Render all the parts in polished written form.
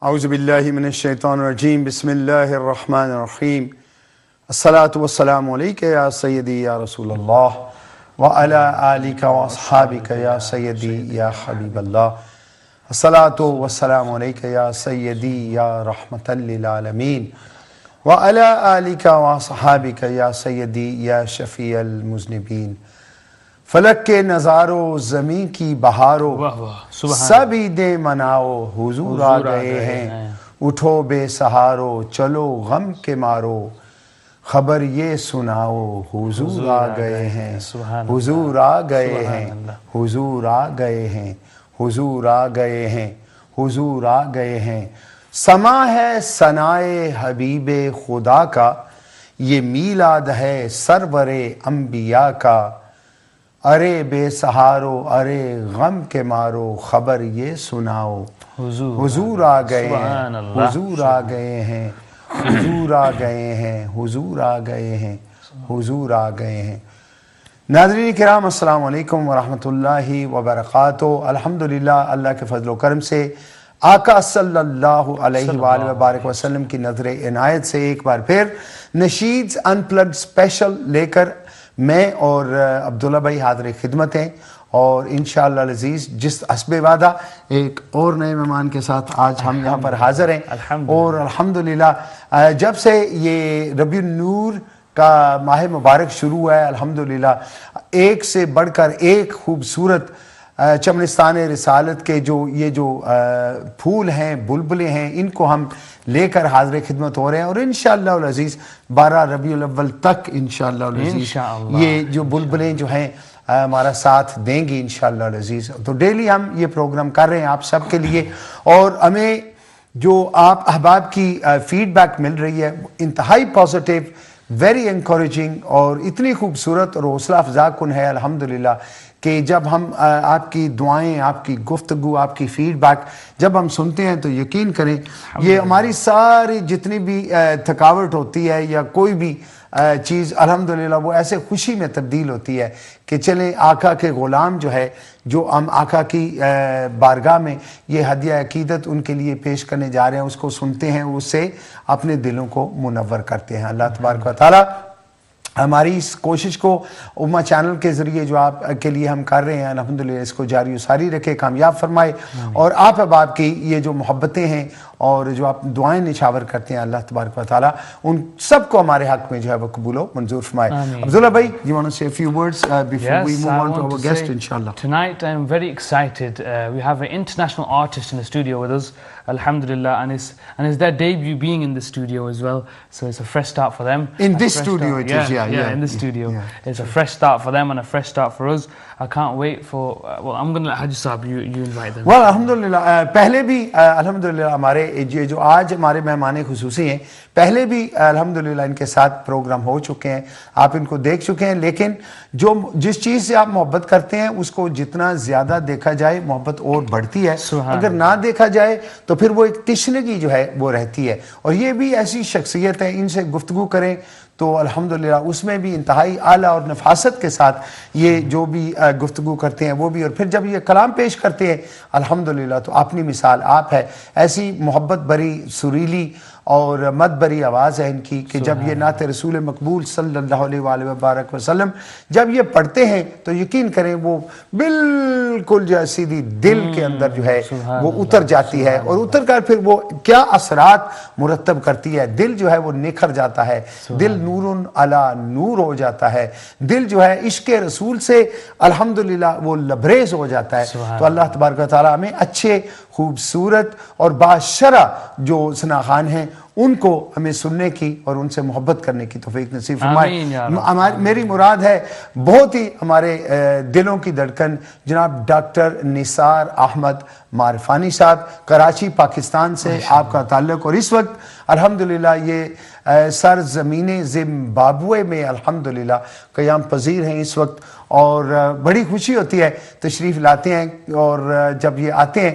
اعوذ باللہ من الشیطان الرجیم بسم اللہ الرحمن الرحیم الصلاۃ والسلام علیک یا سیدی یا رسول اللہ وعلی آلک واصحابک یا سیدی یا حبیب اللہ الصلاۃ والسلام علیک یا سیدی یا رحمۃ للعالمین وعلی آلک واصحابک یا سیدی یا شفیع المذنبین۔ فلک کے نظارو زمین کی بہارو سب عیدیں مناؤ حضور آ گئے ہیں، اٹھو بے سہارو چلو غم کے مارو خبر یہ سناؤ حضور آ گئے ہیں، حضور آ گئے ہیں، حضور آ گئے ہیں، حضور آ گئے ہیں، حضور آ گئے ہیں۔ سما ہے ثنائے حبیب خدا کا، یہ میلاد ہے سرور انبیاء کا۔ ارے بے سہارو ارے غم کے مارو خبر یہ سناؤ حضور آ گئے ہیں، حضور آ گئے ہیں، حضور آ گئے ہیں، حضور آ گئے ہیں، حضور آ گئے ہیں۔ ناظرین کرام السلام علیکم ورحمۃ اللہ وبرکاتہ۔ الحمدللہ اللہ کے فضل و کرم سے آقا صلی اللہ علیہ وآلہ وبارک وسلم کی نظر عنایت سے ایک بار پھر نشیدز انپلگڈ اسپیشل لے کر میں اور عبداللہ بھائی حاضر خدمت ہیں، اور انشاءاللہ العزیز جس حسب وعدہ ایک اور نئے مہمان کے ساتھ آج ہم یہاں پر حاضر ہیں۔ اور الحمدللہ جب سے یہ ربیع النور کا ماہ مبارک شروع ہوا ہے، الحمدللہ ایک سے بڑھ کر ایک خوبصورت چمنستان رسالت کے جو پھول ہیں، بلبلیں ہیں، ان کو ہم لے کر حاضر خدمت ہو رہے ہیں، اور انشاءاللہ العزیز 12 ربیع الاول تک انشاءاللہ العزیز یہ جو بلبلیں جو ہیں ہمارا ساتھ دیں گی انشاءاللہ العزیز۔ تو ڈیلی ہم یہ پروگرام کر رہے ہیں آپ سب کے لیے، اور ہمیں جو آپ احباب کی فیڈ بیک مل رہی ہے انتہائی پازیٹیو، ویری انکوریجنگ اور اتنی خوبصورت اور حوصلہ افزا کن ہے الحمدللہ، کہ جب ہم آپ کی دعائیں، آپ کی گفتگو، آپ کی فیڈ بیک جب ہم سنتے ہیں تو یقین کریں یہ ہماری ساری جتنی بھی تھکاوٹ ہوتی ہے یا کوئی بھی چیز الحمدللہ وہ ایسے خوشی میں تبدیل ہوتی ہے کہ چلیں آقا کے غلام جو ہے، جو ہم آقا کی بارگاہ میں یہ ہدیہ عقیدت ان کے لیے پیش کرنے جا رہے ہیں، اس کو سنتے ہیں، اس سے اپنے دلوں کو منور کرتے ہیں۔ اللہ تبارک و تعالی ہماری اس کوشش کو امہ چینل کے ذریعے جو آپ کے لیے ہم کر رہے ہیں الحمدللہ اس کو جاری و ساری رکھے، کامیاب فرمائے، اور آپ احباب کی یہ جو محبتیں ہیں اور جو آپ دعائیں نچھاور کرتے ہیں اللہ تبارک و تعالی ان سب کو ہمارے حق میں جو ہے وہ قبول و منظور فرمائے۔ عبداللہ بھائی، you want to say a few words before we move on to our guest inshallah? Tonight I'm very excited. We have an international artist in the studio with us, alhamdulillah, and it's their debut being in the studio as well, so it's a fresh start for them. In this studio it is, in this studio. It's a fresh start for them and a fresh start for us. I can't wait for well, I'm going to let Haji Saab, you invite them. Well, alhamdulillah پہلے بھی الحمدللہ ہمارے جو آج ہمارے مہمان خصوصی ہیں پہلے بھی الحمدللہ ان کے ساتھ پروگرام ہو چکے ہیں، آپ ان کو دیکھ چکے ہیں، لیکن جس چیز سے آپ محبت کرتے ہیں اس کو جتنا زیادہ دیکھا جائے محبت اور بڑھتی ہے، اگر نہ دیکھا جائے تو پھر وہ ایک تشنگی جو ہے وہ رہتی ہے۔ اور یہ بھی ایسی شخصیت ہے، ان سے گفتگو کریں تو الحمدللہ اس میں بھی انتہائی اعلیٰ اور نفاست کے ساتھ یہ جو بھی گفتگو کرتے ہیں وہ بھی، اور پھر جب یہ کلام پیش کرتے ہیں الحمدللہ تو اپنی مثال آپ ہے، ایسی محبت بری سریلی اور مد بری آواز ہے ان کی کہ جب یہ نعت رسول مقبول صلی اللہ علیہ وآلہ وبارک وسلم جب یہ پڑھتے ہیں تو یقین کریں وہ بالکل جو سیدھی دل کے اندر جو ہے وہ اتر جاتی ہے، اور اتر کر پھر وہ کیا اثرات مرتب کرتی ہے، دل جو ہے وہ نکھر جاتا ہے، دل نور علی نور ہو جاتا ہے، دل جو ہے عشق رسول سے الحمدللہ وہ لبریز ہو جاتا ہے۔ تو اللہ تبارک و تعالی ہمیں اچھے خوبصورت اور باشرہ جو ثناخوان ہیں ان کو ہمیں سننے کی اور ان سے محبت کرنے کی توفیق نصیب فرمائے۔ میری مراد ہے بہت ہی ہمارے دلوں کی دھڑکن جناب ڈاکٹر نثار احمد معرفانی صاحب، کراچی پاکستان سے آپ کا تعلق، اور اس وقت الحمدللہ یہ سرزمین زمبابوے میں الحمدللہ قیام پذیر ہیں اس وقت، اور بڑی خوشی ہوتی ہے تشریف لاتے ہیں، اور جب یہ آتے ہیں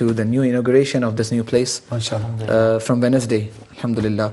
to the new inauguration of this new place from Wednesday. Alhamdulillah,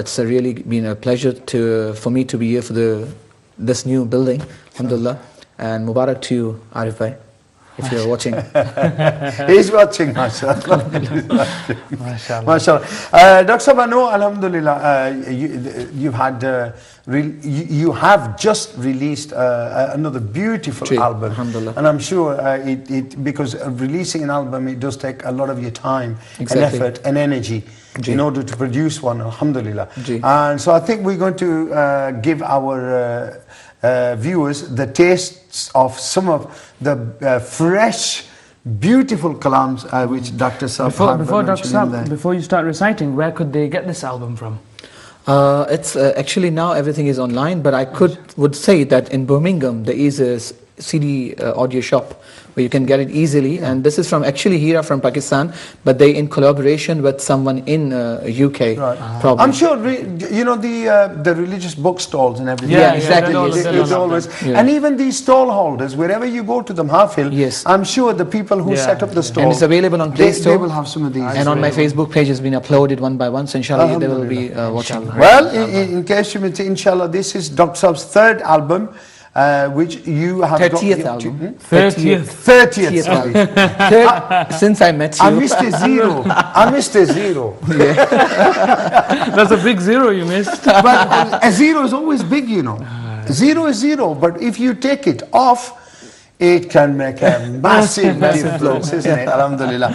It's really been a pleasure for me to be here for this new building, alhamdulillah, and Mubarak to you, Arif bhai, if you're watching. He's watching, mashallah. MashaAllah. Mashallah. Dr. Sahab, I know, alhamdulillah, you have just released another beautiful Ji, album. alhamdulillah. And I'm sure because releasing an album, it does take a lot of your time and effort and energy in order to produce one, alhamdulillah. And so I think we're going to give our viewers the tastes of some of the fresh, beautiful kalams which Dr. Saab Before Dr. Saab, before you start reciting, where could they get this album from? It's actually now everything is online, but I would say that in Birmingham there is a CD audio shop where you can get it easily, and this is from actually Hira from Pakistan, but they in collaboration with someone in UK. Probably. I'm sure you know the religious bookstores and everything. Yeah, exactly. It's always, and even these stall holders, wherever you go to the Mahfil, yes, I'm sure the people who set up the stall, and it's available on Play Store. They will have some of these. And on my Facebook page has been uploaded one by one, so inshallah they will be watching. Well, in case you may say, inshallah, this is Dr. Saab's third album. Which you have 30th album. 30th album. Since I met you. I missed a zero. I missed a zero. That's a big zero you missed. But a zero is always big, you know. Zero is zero, but if you take it off, it can make a massive difference, isn't it? Alhamdulillah.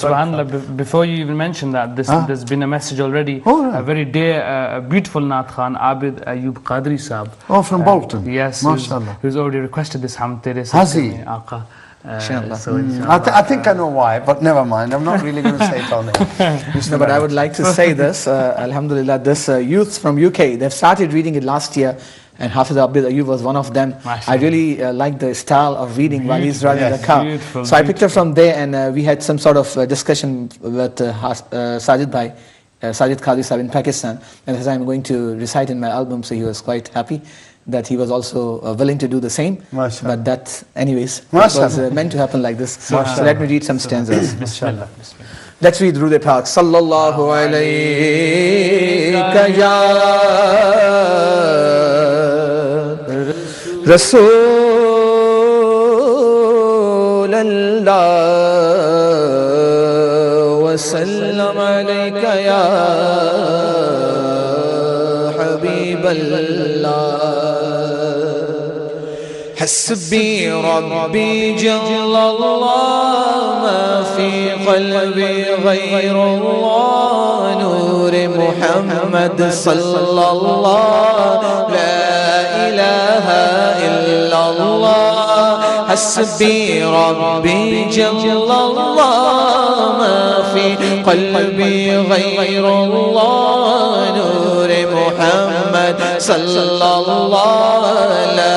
Subhanallah, before you even mention that, there's been a message already. A very dear, beautiful Naat Khan, Abid Ayub Qadri Saab. Oh, from Bolton. Yes, who's already requested this Ham Tere Has he? Aqa. So I think I know why, but never mind. I'm not really going to say it on there. No, but I would like to say this. Alhamdulillah, this youth from UK, they've started reading it last year, and Hafiz Abid Ayub was one of them. I really like the style of reading while he's driving the car. So I picked up from there, and we had some sort of discussion with Sajid Bhai, Sajid Qadri Sahib in Pakistan, and as I'm going to recite in my album, so he was quite happy that he was also willing to do the same. But that, anyways, it was meant to happen like this. So let me read some stanzas. Bismillah. Let's read Durood Pak. Sallallahu alayka ya Rasool Allah wa sallam alayka ya Habib Allah. حسبي ربي جل الله ما في قلبي غير الله نور محمد صلى الله لا إله إلا الله حسبي ربي جل الله ما في قلبي غير الله نور محمد صلى الله لا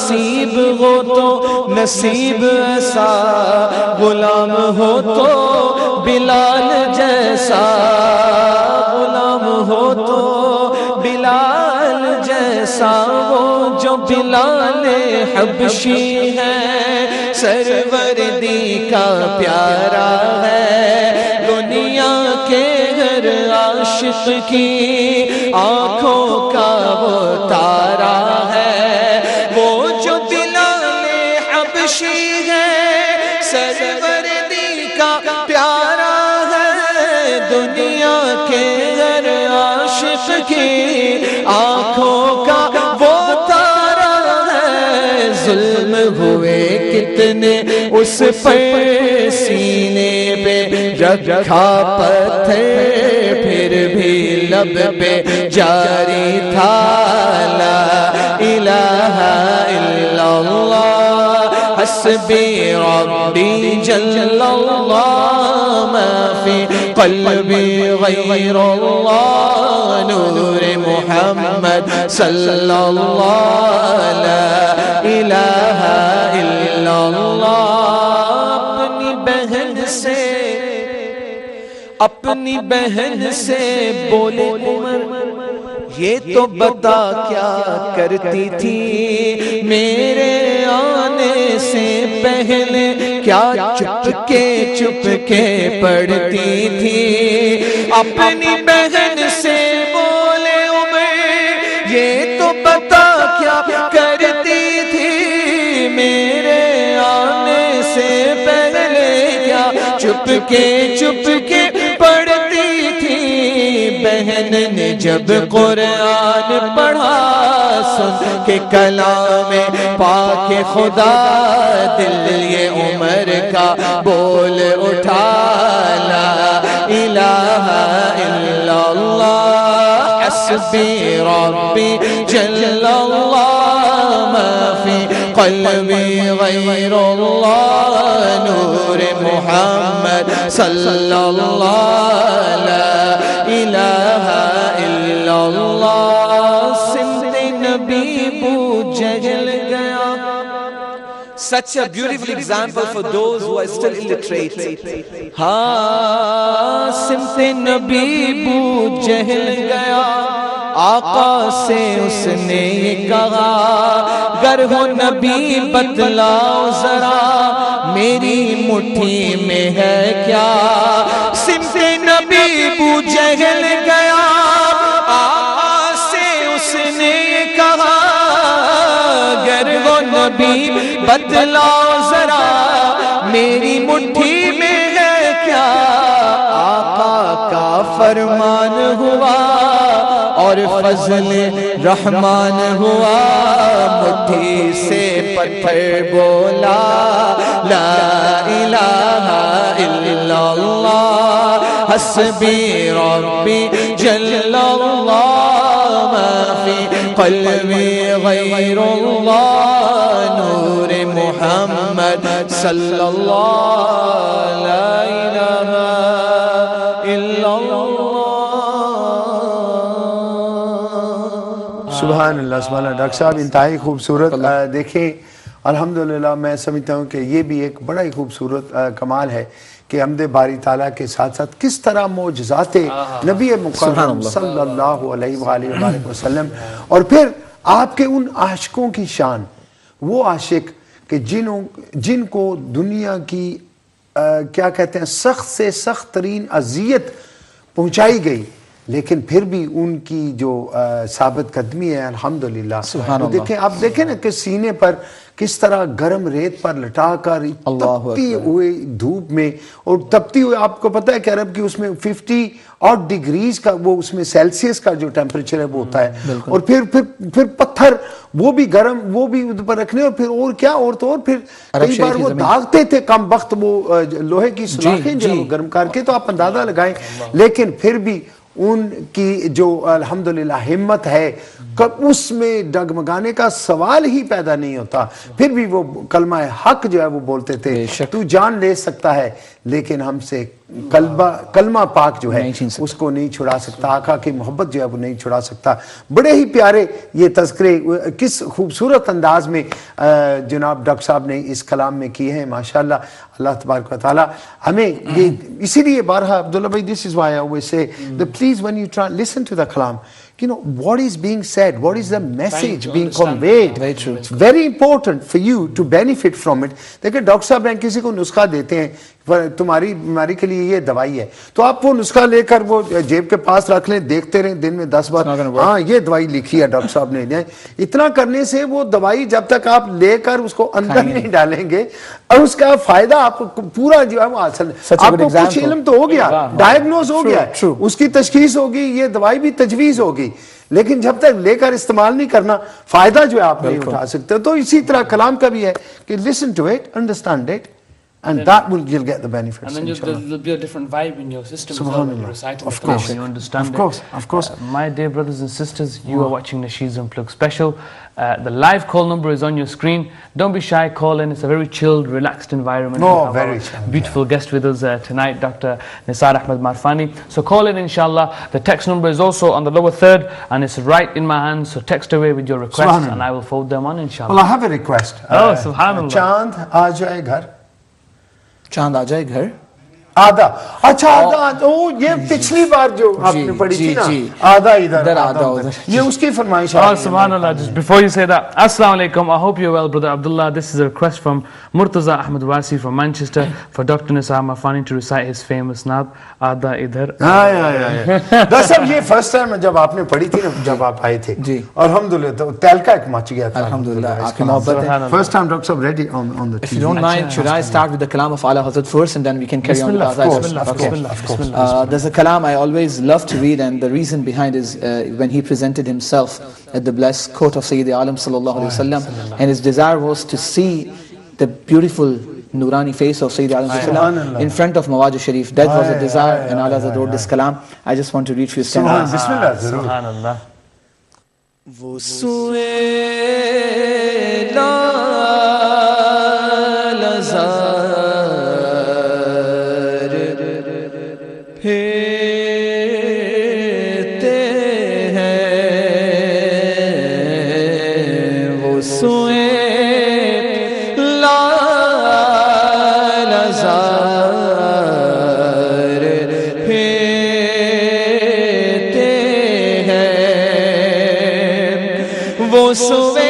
نصیب ہو تو نصیب ایسا، غلام ہو تو بلال جیسا، غلام ہو تو بلال جیسا، وہ جو بلال حبشی ہے سروردی کا پیارا ہے، دنیا کے ہر عاشق کی آنکھوں کا وہ تارا ہے، وہ جو بلال حبشی ہے سروردی کا پیارا ہے، دنیا کے ہر عاشق کی آنکھوں کا وہ تارا ہے، ظلم ہوئے کتنے اس پر سینے پہ رکھا پتھر، پھر بھی لب پہ جاری تھا لا الہ الا اللہ، حسبی ربی جل اللہ، ما فی قلبی غیر اللہ، نور محمد صلی اللہ، لا الہ الا اللہ۔ اپنی بہن سے بولے عمر، یہ تو بتا کیا کرتی تھی میرے آنے سے پہلے، کیا چپ کے پڑھتی تھی، اپنی بہن سے بولے عمر، یہ تو بتا کیا کرتی تھی میرے آنے سے پہلے، کیا چپ کے پڑھتی تھی، بہن نے جب قرآن پڑھا سن کے کلام پاک خدا، دل یہ عمر کا بول اٹھا لا الہ الا اللہ، حسبی ربی جل اللہ، ما فی قلبی غیر اللہ، نور محمد صلی اللہ، لا الہ الا اللہ۔ سمت نبی بو جہل گیا، such a beautiful example for those who are still illiterate. ہاں سمت نبی بو جہل گیا، آقا سے اس نے یہ کہا، گر ہو نبی بتلاؤ ذرا میری مٹھی میں ہے کیا، سمت نبی بو جہل گیا، آقا سے اس نے یہ کہا، گر ہو نبی بتلاؤ ذرا میری مٹھی میں ہے کیا، آقا کا فرمان ہوا اور فضل رحمان ہوا، مٹھی سے پتھر بولا لا الہ الا اللہ، حسبی ربی جل اللہ، ما فی قلبی غیر اللہ، نور محمد صلی اللہ، لا الہ الا اللہ۔ سبحان اللہ سبحان اللہ۔ ڈاکٹر صاحب انتہائی خوبصورت، دیکھیں الحمدللہ میں سمجھتا ہوں کہ یہ بھی ایک بڑا ہی خوبصورت کمال ہے کہ حمد باری تعالیٰ کے ساتھ ساتھ کس طرح معجزات نبی مکرم صلی اللہ علیہ وآلہ وسلم، اور پھر آپ کے ان عاشقوں کی شان، وہ عاشق کہ جن کو دنیا کی کیا کہتے ہیں سخت سے سخت ترین اذیت پہنچائی گئی، لیکن پھر بھی ان کی جو ثابت قدمی ہے الحمدللہ، دیکھیں آپ دیکھیں نا کہ سینے پر کس طرح گرم ریت پر لٹا کر تپتی ہوئے دھوپ میں، اور تپتی ہوئے آپ کو پتہ ہے کہ عرب کی اس میں 50 ڈگریز کا وہ اس میں سیلسیس کا جو ٹیمپریچر ہے وہ ہوتا ہے، اور پھر پتھر وہ بھی گرم، وہ بھی ادھر پر رکھنے، اور پھر اور کیا، اور تو اور پھر کئی بار وہ داغتے تھے کم وقت وہ لوہے کی سلاخیں جو گرم کر کے، تو آپ اندازہ لگائیں، لیکن پھر بھی ان کی جو الحمدللہ ہمت ہے اس میں ڈگمگانے کا سوال ہی پیدا نہیں ہوتا، پھر بھی وہ کلمہ حق جو ہے وہ بولتے تھے، تو جان لے سکتا ہے لیکن ہم سے کلمہ پاک جو ہے اس کو نہیں چھڑا سکتا, آقا کی محبت جو ہے وہ نہیں چھڑا سکتا. بڑے ہی پیارے یہ تذکرے کس خوبصورت انداز میں جناب ڈاکٹر صاحب نے اس کلام میں کیے ہیں ماشاءاللہ. اللہ تبارک و تعالیٰ ہمیں یہ اسی لیے بارہا عبداللہ بھائی, this is why I always say that please when you try listen to the kalam, you know what is being said, what is the message being conveyed. Very true. It's very important for you to benefit from it. دیکھیں doctor صاحب نے کسی کو نسخہ دیتے ہیں تمہاری بیماری کے لیے یہ دوائی ہے, تو آپ وہ نسخہ لے کر وہ جیب کے پاس رکھ لیں, دیکھتے رہیں دن میں 10 بار, ہاں یہ دوائی لکھی ہے ڈاکٹر صاحب نے. اتنا کرنے سے وہ دوائی جب تک آپ لے کر اس کو اندر نہیں ڈالیں گے اور اس کا فائدہ آپ کو پورا جو ہے وہ حاصل, آپ کو کچھ علم تو ہو گیا, ڈائگنوز ہو گیا, اس کی تشخیص ہوگی, یہ دوائی بھی تجویز ہوگی, لیکن جب تک لے کر استعمال نہیں کرنا فائدہ جو ہے آپ نہیں اٹھا سکتے. تو اسی طرح کلام کا بھی ہے کہ listen to it, understand it, and that will you'll get the benefits. And then there'll be a different vibe in your system as well when you recite it. Of course, you understand of course. My dear brothers and sisters, you are watching Nasheed's Unplugged special. The live call number is on your screen. Don't be shy, call in. It's a very chilled, relaxed environment. No, we have very chill. Beautiful guest with us tonight, Dr. Nisar Ahmed Marfani. So call in, inshallah. The text number is also on the lower third, and it's right in my hands. So text away with your requests, and I will forward them on, inshallah. Well, I have a request. Oh, subhanallah. Chand aa jaye ghar. چاند آ جائے گھر, آدھا, اچھا آدھا, یہ پچھلی بار جو آپ نے پڑھی تھی نا, آدھا ادھر آدھا ادھر, یہ اس کی فرمائش ہے. Oh, subhanallah. Just before you say that, assalamu alaikum. I hope you're well, brother Abdullah. This is a request from Murtaza Ahmed Wasi from Manchester for Dr. Nisar Marfani to recite his famous naat Aadha Idhar. دراصل یہ first time جب آپ نے پڑھی تھی نا, جب آپ آئے تھے, الحمدللہ تو تہلکہ ایک مچ گیا تھا. الحمدللہ آپ کی محبت ہے. First time Dr. Sahab ready on the TV. If you don't mind, should I start with the kalam of Ala Hazrat first and then we can carry on with Azad? There's a kalam I always love to read, and the reason behind is when he presented himself at the blessed court of Sayyid Alam sallallahu alaihi wasallam, and his desire was to see the beautiful Nurani face of Sayyid Alam sallallahu alaihi wasallam in front of Mawaj Sharif. That was a desire, and Ala Hazrat wrote this kalam. I just want to read for you stanzas. Bismillah, zarur. Subhanallah. وہ سوئے لا لزار پھرتے ہیں, وہ سوئے لا لزار پھرتے ہیں, وہ سوئے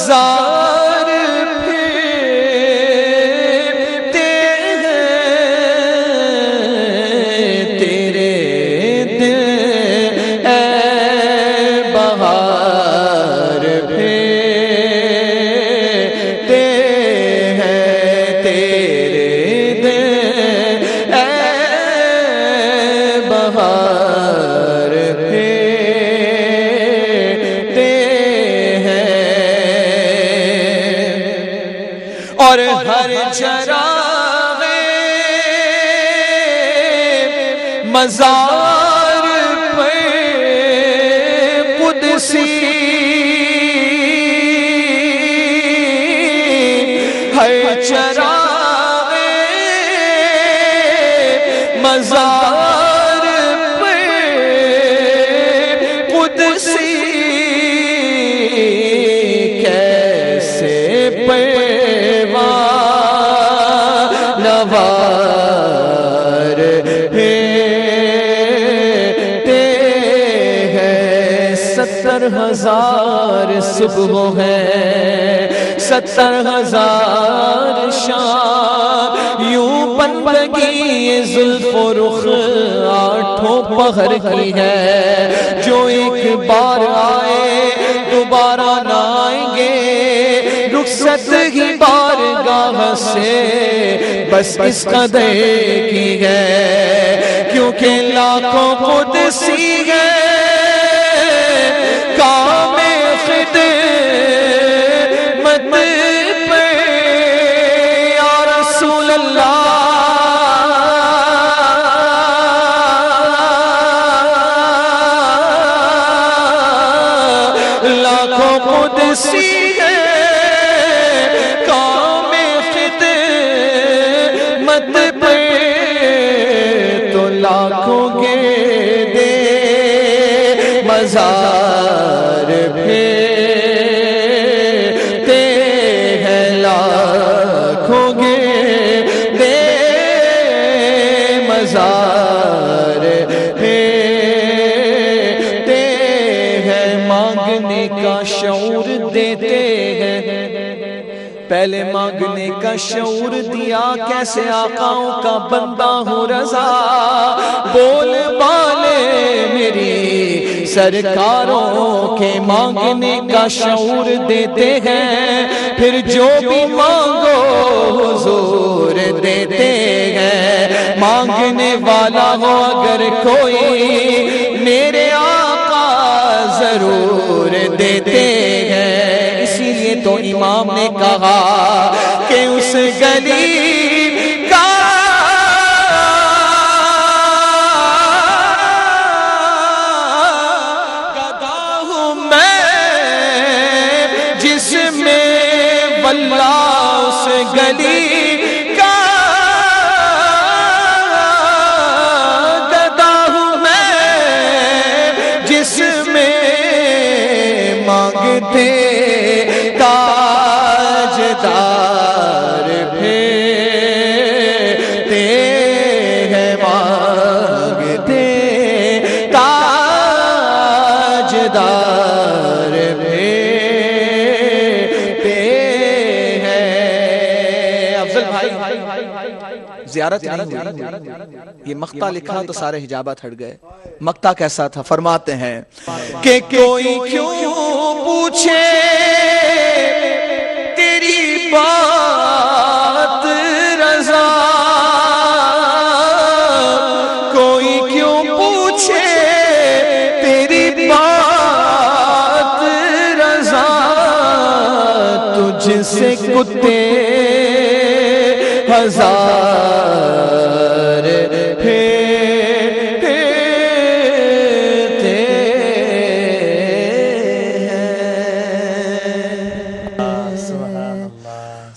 زار پھرتے ہیں, تیرے دل اے بہار پھرتے ہیں, تیرے دل اے بہار پھرتے ہیں, اور ہر چراغ مزار پہ قدسی, ہر چراغ مزار پہ قدسی, کیسے نوار پھرتے ہیں, 70,000 صبح ہے, 70,000 شام, یوں بندگی زلف و رخ آٹھوں پہر کی ہے, جو ایک بار آئے دوبارہ نہ آئیں گے, رخصت ہی بارگاہ سے بس اس قدر کی ہے, کیونکہ لاکھوں قدسی ہے کام خدمت پہ, یا رسول اللہ لاکھوں قدسی ہے مت پہ تو لاکھوں گردے مزار پھرتے ہیں، لاکھوں گردے مزار پھرتے ہیں، مانگنے کا شعور دیتے ہیں، پہلے مانگنے کا شعور دیا، کیسے آقاؤں کا بندہ ہوں رضا، بول بالے میری سرکاروں کے مانگنے کا شعور دیتے ہیں، پھر جو بھی مانگو حضور دیتے ہیں، مانگنے والا ہو اگر کوئی میرے آقا ضرور دیتے ہیں، اسی لیے تو امام نے کہا کہ اس گلی کا گدا ہوں میں، جس میں واللہ اس گلی کا گدا ہوں میں، جس میں مانگتے تاجدار پھرتے ہیں، مانگتے تاجدار پھرتے ہیں۔ افضل بھائی زیارت نہیں ہوئی، یہ مقطع لکھا تو سارے حجابات ہٹ گئے۔ مقطع کیسا تھا؟ فرماتے ہیں کہ کوئی کیوں پوچھے تیری بات رضا، کوئی کیوں پوچھے تیری بات رضا، تجھ سے کتے ہزار پھرتے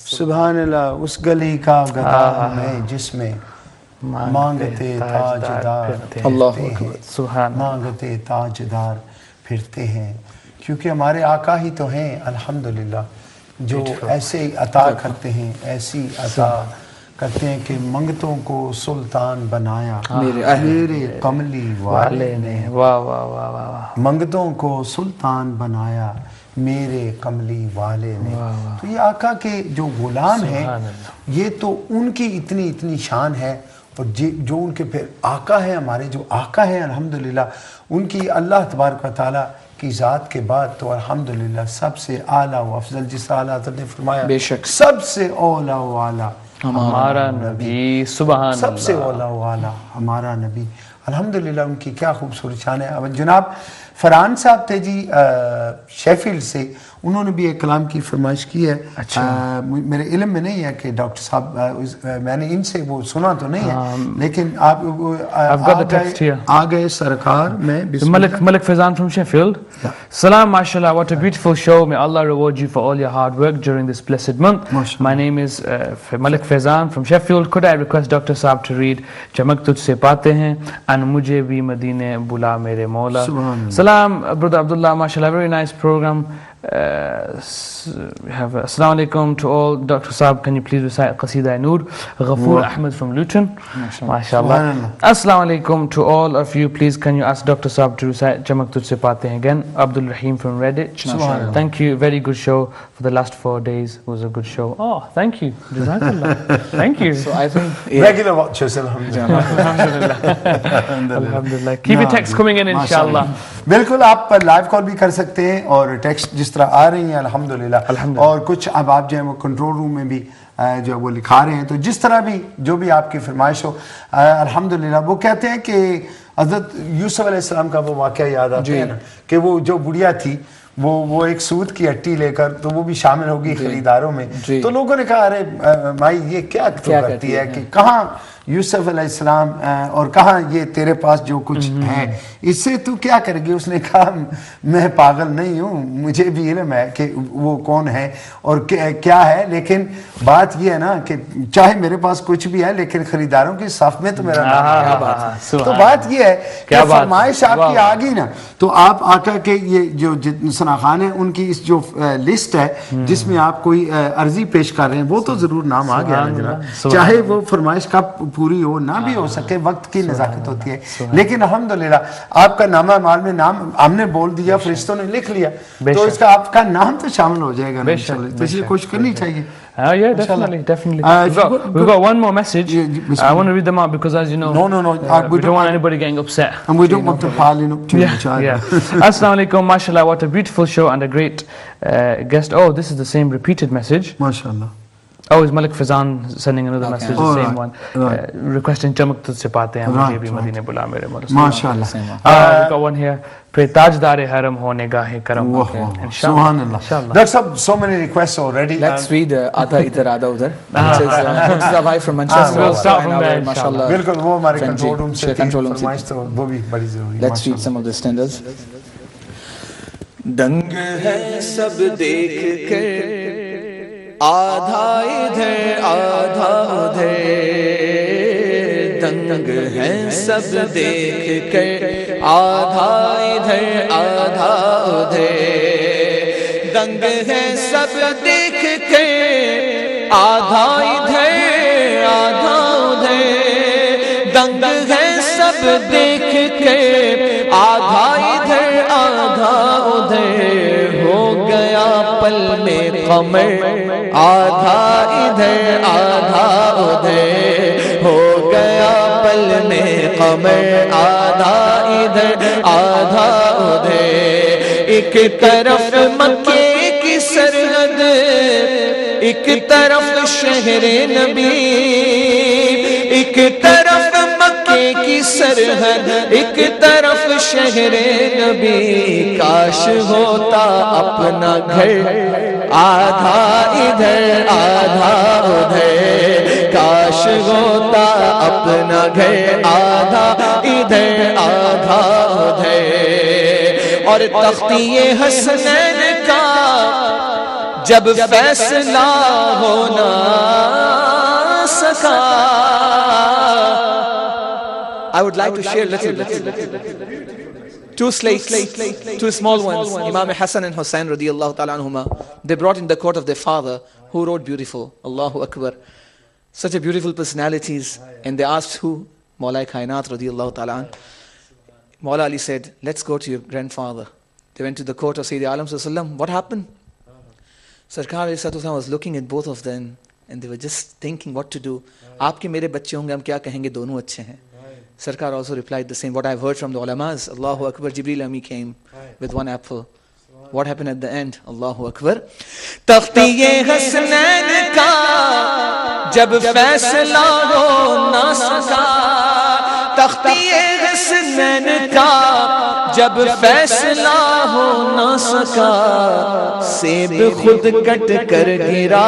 سبحان اللہ، اس گلی کا گدا ہوں میں جس میں مانگتے تاجدار اللہ اکبر، مانگتے تاجدار پھرتے ہیں، کیونکہ ہمارے آقا ہی تو ہیں الحمدللہ جو ایسے عطا کرتے ہیں، ایسی عطا کرتے ہیں کہ منگتوں کو سلطان بنایا میرے کملی والے نے، منگتوں کو سلطان بنایا میرے کملی والے نے۔ تو یہ آقا کے جو غلام ہیں، یہ تو ان کی اتنی شان ہے، اور جو ان کے پھر آقا ہیں، ہمارے جو آقا ہیں الحمدللہ، ان کی اللہ تبارک و تعالیٰ کی ذات کے بعد تو الحمدللہ سب سے اعلیٰ و افضل، جس طرح اللہ تعالیٰ نے فرمایا بے شک سب سے اولیٰ و اعلیٰ ہمارا نبی، سبحان اللہ، سب سے اولیٰ و اعلیٰ ہمارا نبی، الحمدللہ ان کی کیا خوبصورت شان ہے۔ اب جناب فرحان صاحب تھے جی شیفیلڈ سے، انہوں نے بھی ایک کلام کی فرمائش کی ہے، میرے علم میں نہیں ہے کہ ڈاکٹر صاحب، میں نے ان سے وہ سنا تو نہیں ہے، لیکن آپ آ گئے سرکار میں Malik Faizan from Sheffield. Salam, mashallah, what a beautiful show. May Allah reward you for all your hard work during this blessed month. My name is Malik Faizan from Sheffield. Could I request Dr. Saab to read Chamak Tujh Se Paate Hain and Mujhe Bhi Madine Bula Mere Mola. Salam, Brother Abdullah, mashallah, very nice program. We have Assalamu alaikum to all. Dr. Saab, can you please recite Qasida Noor? Ghafoor Ahmed from Luton. Mashallah. Assalamu alaikum to all of you. Please can you ask Dr. Saab to recite Chamak Tujh Se Paate Hain again? Abdul Rahim from Redditch. Thank you. Very good show for the last 4 days. It was a good show. Oh, thank you. Jazakallah. Thank you. So I think regular watchers, alhamdulillah. Alhamdulillah. Keep your texts coming in, inshallah. بالکل آپ live کال بھی کر سکتے ہیں، اور text جس طرح آ رہی ہیں الحمدللہ، اور کچھ اب آپ جو ہے وہ کنٹرول روم میں بھی جو ہے وہ لکھا رہے ہیں، تو جس طرح بھی جو بھی آپ کی فرمائش ہو الحمدللہ۔ وہ کہتے ہیں کہ حضرت یوسف علیہ السلام کا وہ واقعہ یاد آتا ہے نا، کہ وہ جو بڑھیا تھی وہ ایک سود کی ہٹی لے کر تو وہ بھی شامل ہوگی خریداروں میں، تو لوگوں نے کہا ارے مائی یہ کیا کرتی ہے کہ کہاں یوسف علیہ السلام اور کہا یہ تیرے پاس جو کچھ ہے اس سے تو کیا کرے گی؟ اس نے کہا میں پاگل نہیں ہوں، مجھے بھی علم ہے کہ وہ کون ہے اور کیا ہے، لیکن بات یہ ہے نا کہ چاہے میرے پاس کچھ بھی ہے لیکن خریداروں کی صف میں تو میرا نام ہے۔ تو بات یہ ہے کہ فرمائش آپ کی آ گئی نا، تو آپ آقا کے یہ جو ثناخان ہیں ان کی اس جو لسٹ ہے جس میں آپ کوئی عرضی پیش کر رہے ہیں وہ تو ضرور نام آ گیا نا جناب، چاہے وہ فرمائش کب پوری ہو نہ بھی ہو سکے، وقت کی نزاکت ہوتی ہے، لیکن الحمدللہ آپ کا نامہ مال میں نام ہم نے بول دیا، فرشتوں نے لکھ لیا، تو اس کا آپ کا نام تو شامل ہو جائے گا نا انشاءاللہ، تو اس لیے کوشش کرنی چاہیے۔ Yeah, definitely. We've got one more message. I want to read them out because, as you know, No. We don't want anybody getting upset. And we don't want to fall in too much. Assalamu alaikum, mashallah, what a beautiful show and a great guest. Oh, this is the same repeated message. MashaAllah. Oh, is Malik Fazan sending another message, the same one, requesting Chamak Tujhse Paate Hain, mujhe bhi Madine bula mere Mola. MashaAllah. We got one here. Pray Tajdar haram ho nigahe karam. Subhanallah. There's so many requests already. Let's read Aadha Idhar Aadha Udhar. This is Murtaza bhai from Manchester. We'll start from there, Mashallah. بالکل وہ ہمارے control room سے فرمائش تو وہ بھی بڑی ضروری ہے۔ Let's read some of the standards. دنگ ہے سب دیکھ کر آدھا ادھر آدھا ادھر، دنگ ہے سب دیکھ کر آدھا ادھر آدھا ادھر، دنگ ہے سب دیکھ کر آدھا ادھر آدھا ادھر، دنگ ہے سب دیکھ کر آدھا ادھر آدھا ادھر، ہو گیا پل میں قمر آدھا ادھر آدھا ادھر، ہو گیا پل میں قمر آدھا ادھر آدھا ادھر، ایک طرف مکے کی سرحد ایک طرف شہر نبی، ایک طرف مکے کی سرحد ایک طرف شہر نبی، کاش ہوتا اپنا گھر آدھا ادھر آدھا ادھر، کاش ہوتا اپنا گھر آدھا ادھر آدھا ادھر، اور تختی حسنین کا جب فیصلہ ہونا سکا۔ I would like to share two slates, two small ones. Imam Hassan and Hussain radiyallahu ta'ala anhuma, they brought in the court of their father who wrote beautiful, Allahu Akbar, such a beautiful personalities, and they asked who? Maulai Kainat radiyallahu ta'ala an. Maula Ali said, let's go to your grandfather. They went to the court of Sayyidi Alam sallallahu alaihi wasallam. What happened? Sarkar alayhi salatu wasallam was looking at both of them and they were just thinking what to do. Aapke mere bacche honge, hum kya kahenge, dono achhe hain. Sarkar also replied the same. What I've heard from the ulamas, Allahu Akbar, Jibreel Ami came with one apple. What happened at the end? Allahu Akbar. Takhti-e Hasnain ka jab faisla ho na saka, Takhti-e Hasnain ka jab faisla ho na saka, Seb khud kat kar gira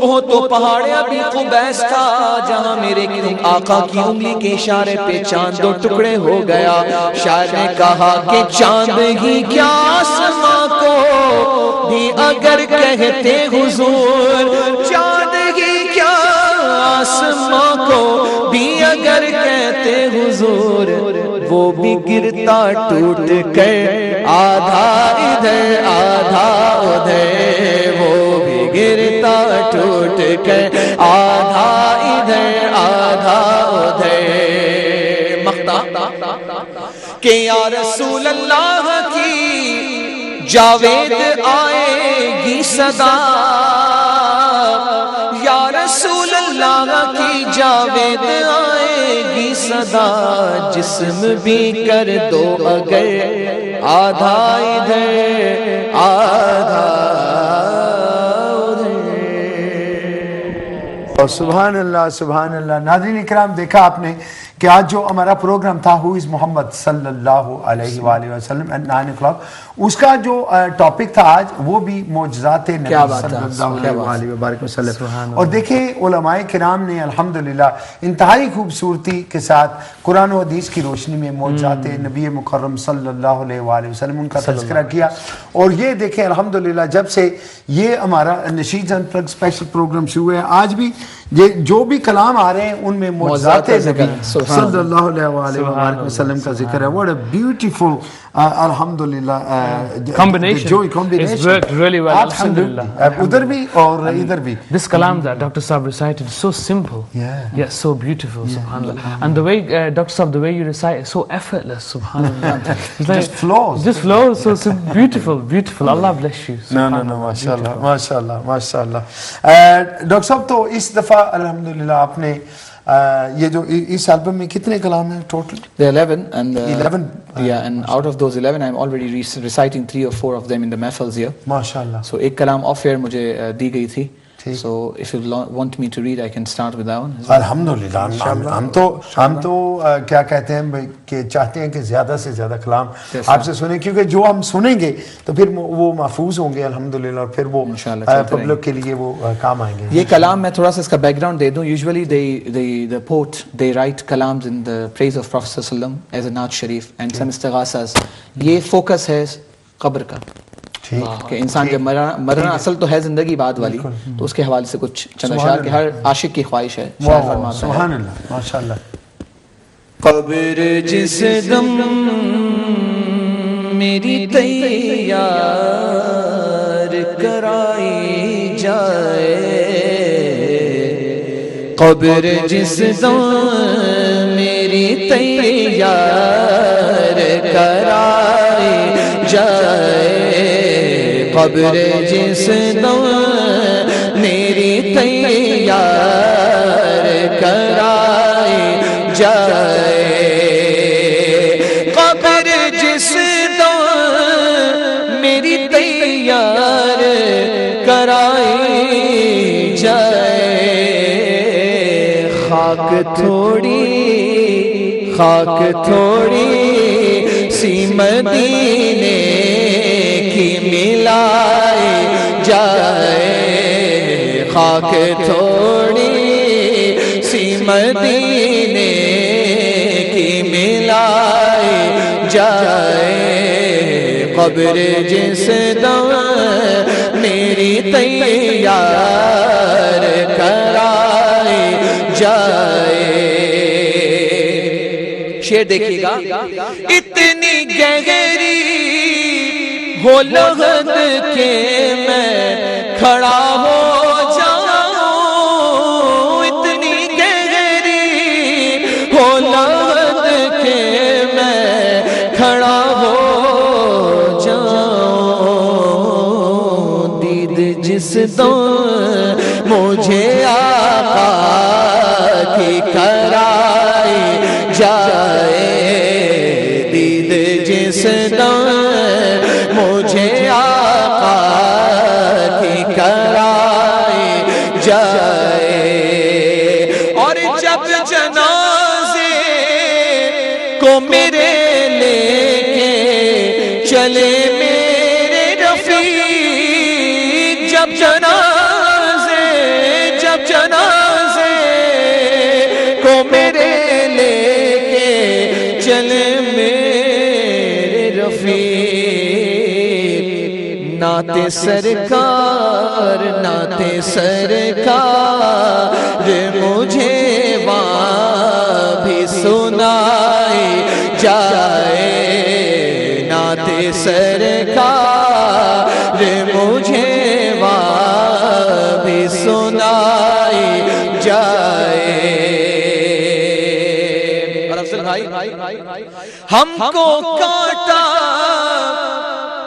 وہ تو پہاڑ ابھی قبیس تھا جہاں میرے آقا کی انگلی کے اشارے پہ چاند دو ٹکڑے ہو گیا۔ شاعر نے کہا کہ چاند ہی کیا آسماں کو بھی اگر کہتے حضور، چاند ہی کیا آسماں کو بھی اگر کہتے حضور، وہ بھی گرتا ٹوٹ کر آدھا ادھر آدھا ادھر، وہ بھی گرتا ٹوٹ کر آدھا ادھر آدھا ادھر۔ مقطع کہ یا رسول اللہ کی جاوید آئے گی صدا، یا رسول اللہ کی جاوید آئے گی صدا جسم بھی کر دو اگر آدھا ادھر آدھا ادھر. سبحان اللہ سبحان اللہ. ناظرین اکرام دیکھا آپ نے کہ آج جو ہمارا پروگرام تھا ہو از محمد صلی اللہ علیہ وآلہ وسلم at 9 o'clock, اس کا جو ٹاپک تھا آج وہ بھی معجزات نبی صلی اللہ علیہ وآلہ وسلم. اور دیکھیں علماء کرام نے الحمدللہ انتہائی خوبصورتی کے ساتھ قرآن و حدیث کی روشنی میں معجزات نبی مکرم صلی اللہ علیہ وآلہ وسلم ان کا تذکرہ کیا. اور یہ دیکھیں الحمدللہ جب سے یہ ہمارا نشید انپلگ اسپیشل پروگرام شروع ہے, آج بھی جو بھی کلام آ رہے ہیں ان میں معجزات نبی صلی اللہ علیہ وآلہ وسلم کا ذکر ہے. What a beautiful alhamdulillah combination. It's worked really well. Absolutely. Udhar bhi aur idhar bhi. This kalam that Dr. Saab recited is so simple, yet so beautiful, subhanallah. And the way, Dr. Saab, the way you recite is so effortless, subhanallah. It's like, Just flows. Just flows, so beautiful, beautiful. Allah bless you. No, mashallah, mashallah, mashallah. Dr. Saab, تو اس دفعہ الحمدللہ آپ نے یہ جو اس album میں کتنے کلام ہیں total? There are 11 and 11. Yeah, and out of those 11 I'm already reciting 3 or 4 of them in the mahfils here. MashaAllah. So ایک کلام off air مجھے دی گئی تھی. So if you want me to read I can start with that one. الحمدللہ ہم تو کیا کہتے ہیں کہ چاہتے ہیں کہ زیادہ سے زیادہ کلام آپ سے سنیں, کیونکہ جو ہم سنیں گے تو پھر وہ محفوظ ہوں گے الحمدللہ, اور پھر وہ پبلک کے لیے وہ کام آئیں گے. یہ کلام میں تھوڑا سا اس کا بیک گراؤنڈ دے دوں. Usually the poet they write kalams in the praise of Prophet sallallahu alaihi wasallam as a naat sharif and some istighasas. یہ فوکس ہے قبر کا کہ انسان جب مرنا اصل تو ہے زندگی بعد والی, تو اس کے حوالے سے کچھ چند اشعار کہ ہر عاشق کی خواہش ہے. سبحان اللہ ماشاءاللہ. قبر جس دم میری تیار کرائی جائے, قبر جس دم میری تیار کرائی جائے, قبر جس دم میری تیار کرائی جائے, قبر جس دم میری تیار کرائی جائے, خاک تھوڑی سی مدینے کی ملائی جائے, خاک تھوڑی سی مدینے کی ملائی جائے, قبر جس دم میری تیار کرائی جائے. شعر دیکھیے گا. اتنی گہری ہو لغت کے میں کھڑا ہو جاؤں, اتنی گہری ہو لغت کے میں کھڑا ہو جاؤں, دید جس دم مجھے آقا کی کرائی جائے, دید جس دم مجھے آقا کی کرائی جائے, اور جب جنازے کو میرے لے کے چلے میرے رفیق, جب جنازے کو میرے لے کے چلے میرے رفیق, نعت سرکار مجھے وہاں بھی سنائی جائے, نعت سرکار مجھے وہاں بھی سنائی جائے. اور افضل بھائی ہم کو کاٹا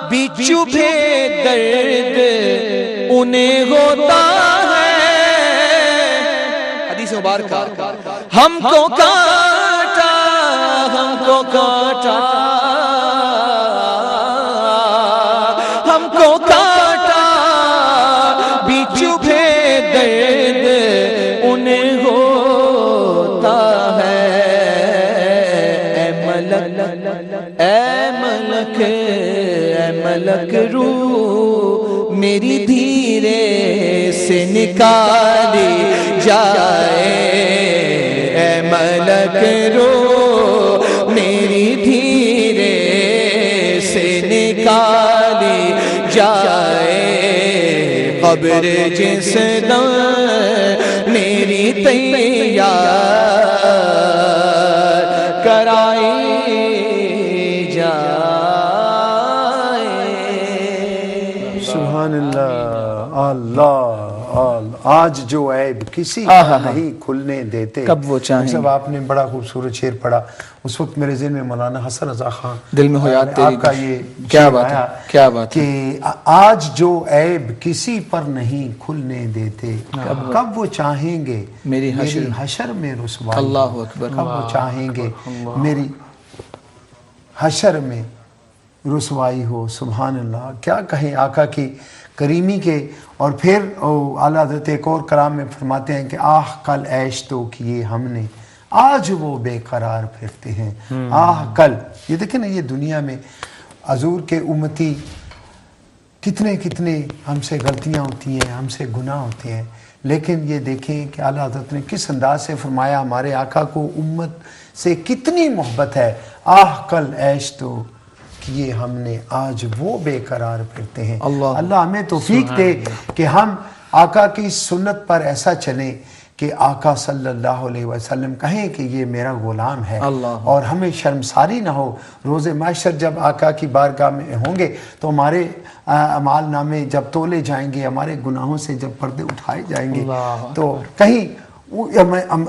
بھی چبھے درد انہیں ہوتا ہے, حدیث حدیث مبارکہ ہم کو کاٹا ہم کو کاٹا ہم کو کاٹا بیچو بھید درد انہیں ہوتا ہے اے ملک اے ملک اے ملک روح میری دھیرے سے نکالی جائے اے ملک روح میری دھیرے سے نکالی جائے قبر جس دم میری تیار کرائی جائے سبحان اللہ اللہ آج جو عیب کسی کا نہیں کھلنے دیتے کب وہ چاہیں سب آپ نے بڑا خوبصورت شعر پڑھا اس وقت میرے ذہن میں مولانا حسن رضا خان دل میں ہو یاد آپ کا یہ کیا بات ہے کیا بات ہے کہ آج جو عیب کسی پر نہیں کھلنے دیتے کب وہ چاہیں گے میری حشر میں رسوائی اللہ اکبر کب وہ چاہیں گے میری حشر میں رسوائی ہو سبحان اللہ کیا کہیں آقا کی کریمی کے اور پھر اعلیٰ حضرت ایک اور کلام میں فرماتے ہیں کہ آہ کل عیش تو کیے ہم نے آج وہ بے قرار پھرتے ہیں آہ کل یہ دیکھیں نا یہ دنیا میں حضور کے امتی کتنے کتنے ہم سے غلطیاں ہوتی ہیں ہم سے گناہ ہوتے ہیں لیکن یہ دیکھیں کہ اعلیٰ حضرت نے کس انداز سے فرمایا ہمارے آقا کو امت سے کتنی محبت ہے آہ کل عیش تو کیے ہم نے آج وہ بے قرار پھرتے ہیں اللہ ہمیں توفیق دے کہ ہم آقا کی سنت پر ایسا چلیں کہ آقا صلی اللہ علیہ وسلم کہیں کہ یہ میرا غلام ہے اور ہمیں شرمساری نہ ہو روز محشر جب آقا کی بارگاہ میں ہوں گے تو ہمارے اعمال نامے جب تولے جائیں گے ہمارے گناہوں سے جب پردے اٹھائے جائیں گے تو کہیں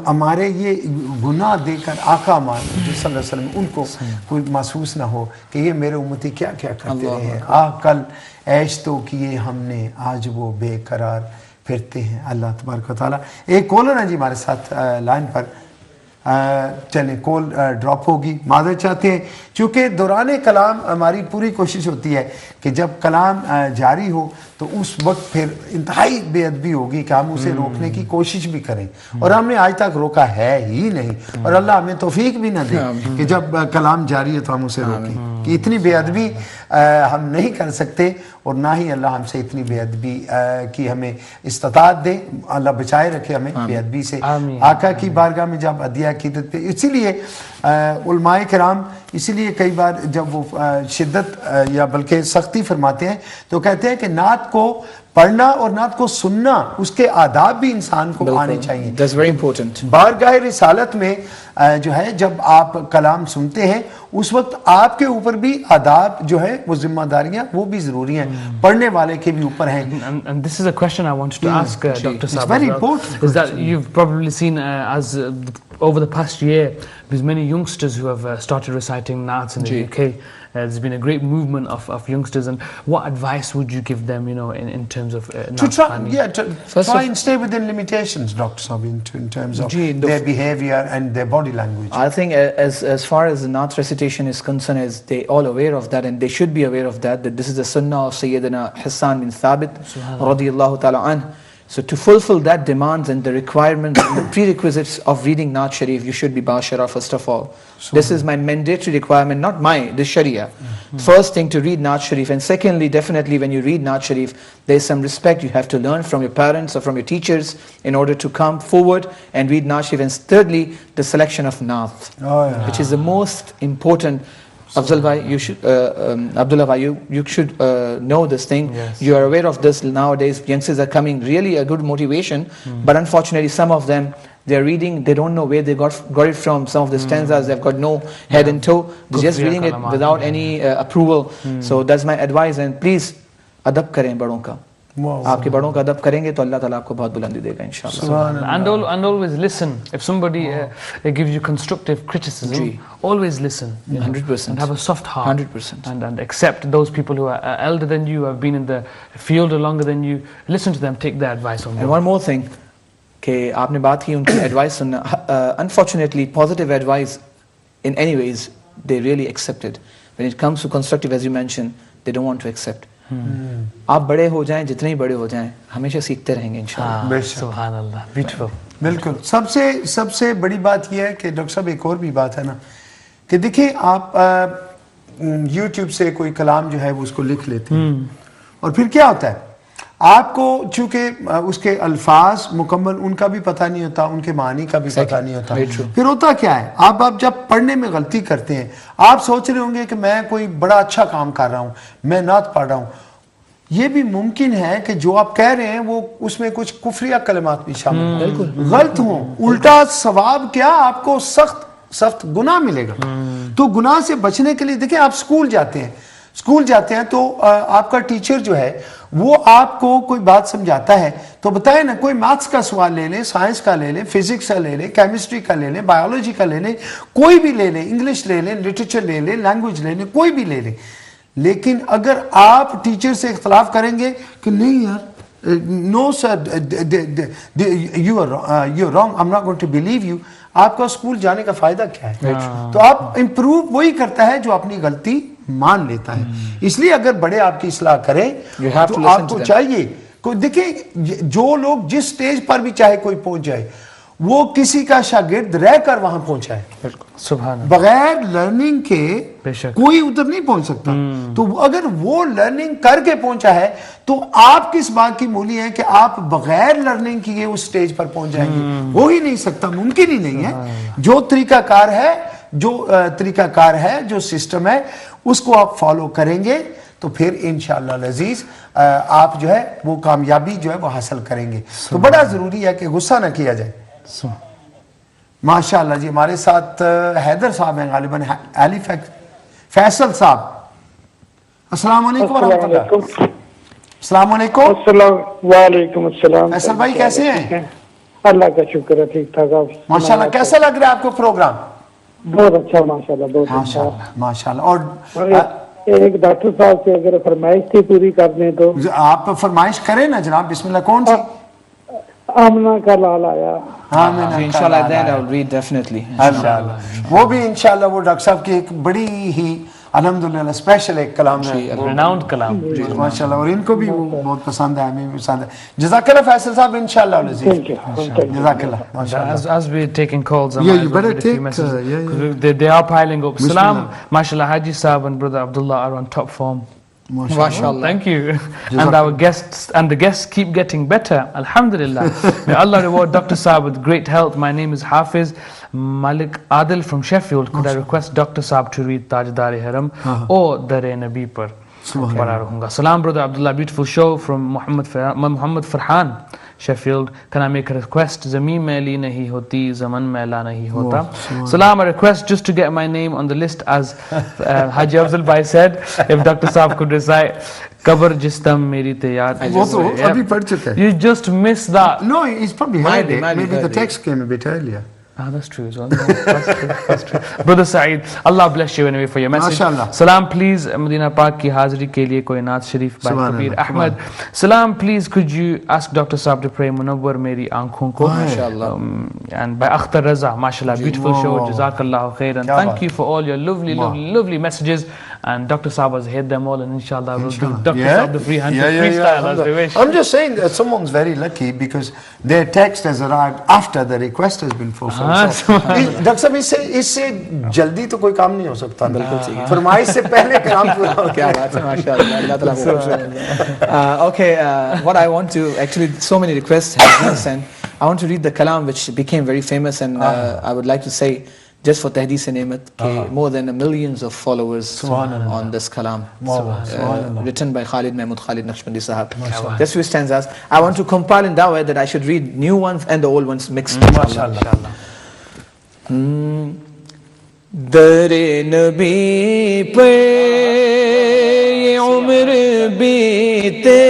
ہمارے یہ گناہ دے کر آقا صلی اللہ علیہ وسلم ان کو کوئی محسوس نہ ہو کہ یہ میرے امتی کیا کیا کرتے رہے ہیں کل عیش تو کیے ہم نے آج وہ بے قرار پھرتے ہیں اللہ تبارک و تعالیٰ ایک کالر ہے جی ہمارے ساتھ لائن پر چلیں کال ڈراپ ہوگی معذرت چاہتے ہیں چونکہ دوران کلام ہماری پوری کوشش ہوتی ہے کہ جب کلام جاری ہو تو اس وقت پھر انتہائی بے ادبی ہوگی کہ ہم اسے روکنے کی کوشش بھی کریں اور ہم نے آج تک روکا ہے ہی نہیں اور اللہ ہمیں توفیق بھی نہ دے کہ جب کلام جاری ہے تو ہم اسے روکیں کہ اتنی بے ادبی ہم نہیں کر سکتے اور نہ ہی اللہ ہم سے اتنی بے ادبی کی ہمیں استطاعت دے اللہ بچائے رکھے ہمیں بے ادبی سے آقا کی بارگاہ میں جب ادیہ عقیدت پہ اسی لیے علماء کرام اسی لیے کئی بار جب وہ شدت یا بلکہ سختی فرماتے ہیں تو کہتے ہیں کہ نعت کو پڑھنا اور نعت کو سننا اس کے آداب بھی انسان کو آنے چاہیے That's very important. بارگاہ رسالت میں جو ہے جب آپ کلام سنتے ہیں اس وقت آپ کے اوپر بھی آداب جو ہے وہ ذمہ داریاں وہ بھی ضروری ہیں پڑھنے والے کے بھی اوپر ہیں and this is a question I wanted to ask Dr. Saab it's very important is that you've probably seen as over the past year there's many youngsters who have started reciting Naats in the UK there's been a great movement of youngsters and what advice would you give them you know in terms of try and stay within limitations Dr. Saab in terms of their behavior and their body language I think as far as the Naat recitation is concerned as they all aware of that and they should be aware of that this is the sunnah of Sayyidina Hassan bin Thabit radiyallahu ta'ala anhu. So to fulfill that demands and the requirements and the prerequisites of reading Naat Sharif, you should be Bashara first of all. This is my mandatory requirement, not this Sharia. First thing to read Naat Sharif and secondly, definitely when you read Naat Sharif, there is some respect you have to learn from your parents or from your teachers in order to come forward and read Naat Sharif. And thirdly, the selection of Naat, which is the most important. Afzal bhai, you should, Abdullah bhai, you should know this thing. Yes. You are aware of this nowadays. Youngsters are coming, really a good motivation. But unfortunately, some of them, they are reading, they don't know where they got it from. Some of the stanzas, they've got no head and toe. They're just reading it without any approval. So that's my advice. And please, adab karein badon ka. آپ کے بڑوں کا ادب کریں گے تو اللہ تعالیٰ آپ کو بہت بلندی دے گا انشاءاللہ. And always listen. If somebody gives you constructive criticism, always listen. 100%. And have a soft heart. 100%. And accept those people who are elder than you, have been in the field longer than you. Listen to them, take their advice on board. And one more thing. کہ آپ نے بات کی ان کی advice سننا. Unfortunately, positive advice in any ways they really accepted. When it comes to constructive, as you mentioned, they don't want to accept. آپ بڑے ہو جائیں, جتنے ہی بڑے ہو جائیں, ہمیشہ سیکھتے رہیں گے انشاءاللہ. سبحان اللہ, بیوٹیفل. بالکل. سب سے بڑی بات یہ ہے کہ ڈاکٹر صاحب ایک اور بھی بات ہے نا کہ دیکھیں آپ یوٹیوب سے کوئی کلام جو ہے وہ اس کو لکھ لیتے ہیں اور پھر کیا ہوتا ہے آپ کو چونکہ اس کے الفاظ مکمل ان کا بھی پتہ نہیں ہوتا, ان کے معنی کا بھی پتہ نہیں ہوتا. پھر ہوتا کیا ہے, آپ جب پڑھنے میں غلطی کرتے ہیں, آپ سوچ رہے ہوں گے کہ میں کوئی بڑا اچھا کام کر رہا ہوں, میں نعت پڑھ رہا ہوں. یہ بھی ممکن ہے کہ جو آپ کہہ رہے ہیں وہ اس میں کچھ کفریہ کلمات بھی شامل ہوں, غلط ہوں. الٹا ثواب کیا, آپ کو سخت گناہ ملے گا. تو گناہ سے بچنے کے لیے دیکھیں آپ اسکول جاتے ہیں تو آپ کا ٹیچر جو ہے وہ آپ کو کوئی بات سمجھاتا ہے تو بتائیں نا, کوئی میتھس کا سوال لے لیں, سائنس کا لے لیں, فزکس کا لے لیں, کیمسٹری کا لے لیں, بایولوجی کا لے لیں, کوئی بھی لے لیں, انگلش لے لیں, لٹریچر لے لیں, لینگویج لے لیں, کوئی بھی لے لیں. لیکن اگر آپ ٹیچر سے اختلاف کریں گے کہ نہیں یار, no sir you are wrong, I am not going to believe you, آپ کا اسکول جانے کا فائدہ کیا ہے؟ تو آپ امپروو وہی کرتا ہے جو اپنی غلطی مان لیتا ہے. اس لیے اگر بڑے آپ کی اصلاح کریں تو آپ کو چاہیے دیکھیں جو لوگ جس سٹیج پر بھی چاہے کوئی پہنچ جائے وہ کسی کا شاگرد رہ کر وہاں پہنچا ہے. بغیر لرننگ کے کوئی ادھر نہیں پہنچ سکتا. تو اگر وہ لرننگ کر کے پہنچا ہے تو آپ کس بات کی مولی ہیں کہ آپ بغیر لرننگ کیے اس سٹیج پر پہنچ جائیں گے؟ ہو ہی نہیں سکتا, ممکن ہی نہیں ہے. جو طریقہ کار ہے, جو سسٹم ہے, اس کو آپ فالو کریں گے تو پھر انشاءاللہ العزیز آپ جو ہے وہ کامیابی جو ہے وہ حاصل کریں گے. تو بڑا ضروری ہے کہ غصہ نہ کیا جائے. ماشاءاللہ جی, ہمارے ساتھ حیدر صاحب ہیں غالباً, فیصل صاحب. السلام علیکم ورحمۃ اللہ. السلام علیکم. وعلیکم السلام. فیصل بھائی کیسے ہیں؟ اللہ کا شکر ہے, ٹھیک ٹھاک. آپ ماشاءاللہ, کیسا لگ رہا ہے آپ کو پروگرام؟ بہت اچھا ماشاءاللہ, بہت اچھا ماشاءاللہ. اور ایک ڈاکٹر صاحب سے اگر فرمائش تھی پوری کر دیں تو. آپ فرمائش کریں نا جناب, بسم اللہ. کون سی؟ آمنہ کا لال آیا. وہ بھی انشاءاللہ وہ ڈاکٹر صاحب کی ایک بڑی ہی الحمدللہ اسپیشل ایک کلام ہے, ریناؤنڈ کلام ماشاءاللہ, اور ان کو بھی بہت پسند ہے, ہمیں بھی پسند ہے. جزاک اللہ فیصل صاحب, انشاءاللہ العزیز. جزاک اللہ. ماشاءاللہ. As we're taking calls, you better take. They are piling up. Salam, mashallah, Haji Sahab and brother Abdullah are on top form. MashaAllah. Thank you. And our guests keep getting better. Alhamdulillah. May Allah reward Dr. Saab with great health. My name is Hafiz Malik Adil from Sheffield. Could I request Dr. Saab to read Tajdar-e-Haram or Dar-e-Nabi par? Salam brother Abdullah, beautiful show from Muhammad Farhan, Sheffield. Can I make a request? Zameen maili nahi hoti, zaman maila nahi hota. Salam, I request just to get my name on the list, as Haji Afzal Bhai said, if Dr. Saab could recite Kabar Jistam Meri Tayar. وہ تو ابھی پڑھ چکے ہیں. You just missed that. No, he's probably heard it. Maybe the text came a bit earlier. That's true as well. That's true. Brother Saeed, Allah bless you anyway for your message. MashaAllah. Salam, please, Medina Pak ki hazri ke liye koi naat sharif by Kabir Ahmed. Salam, please, could you ask Dr. Saab to pray Munawwar Meri Aankhon Ko? MashaAllah. And by Akhtar Raza, MashaAllah, beautiful show. Jazakallahu khairan. Thank you for all your lovely messages. And Dr. Saab has hit them all, and inshallah we'll do Dr. Saab the freestyle as they wish. I'm just saying that someone's very lucky because their text has arrived after the request has been fulfilled. Doctor صاحب اس سے جلدی تو کوئی کام نہیں ہو سکتا, فرمائش سے پہلے کام پورا ہو. کیا بات ہے, ماشاءاللہ, اللہ تعالیٰ. Okay, what I want to, actually so many requests have been sent. I want to read the kalam which became very famous, and I would like to say just for Tahdis Nemat, more than millions of followers on this kalam, written by Khalid Mahmud Khalid Naqshbandi Sahab. Just few stanzas. I want to compile in that way that I should read new ones and the old ones mixed. MashaAllah. در نبی پہ یہ عمر بیتے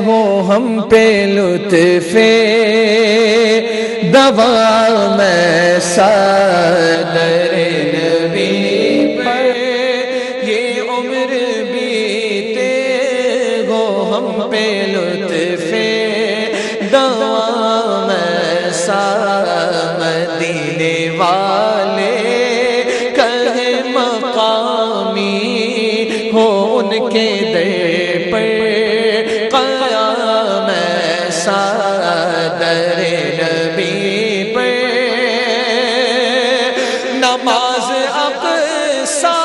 ہو, ہم پہ لطف دوا میں سا. در نبی پہ یہ عمر بیتے ہو, ہم پہ لطف دوا میں مدینے والے کہے مقامی ہو ان کے در پر قیام ایسا در نبی پر نماز اقصی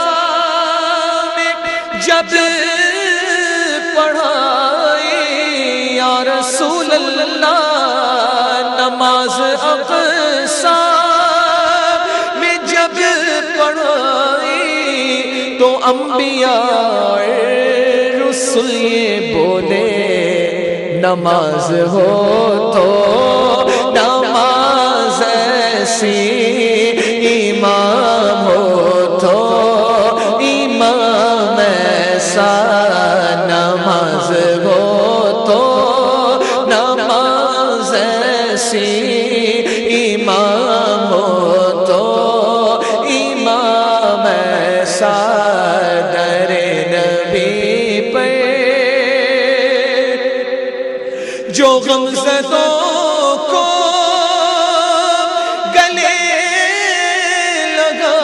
میں جب پڑھائی یا رسول اللہ نماز اقصی میں جب پڑھائی تو انبیاء رسول یہ بولے نماز ہو تو نماز ایسی امام ہو تو امام ایسا نماز ہو تو نماز ایسی امام ہو تو امام ایسا در نبی پر جو غمزدوں کو گلے لگا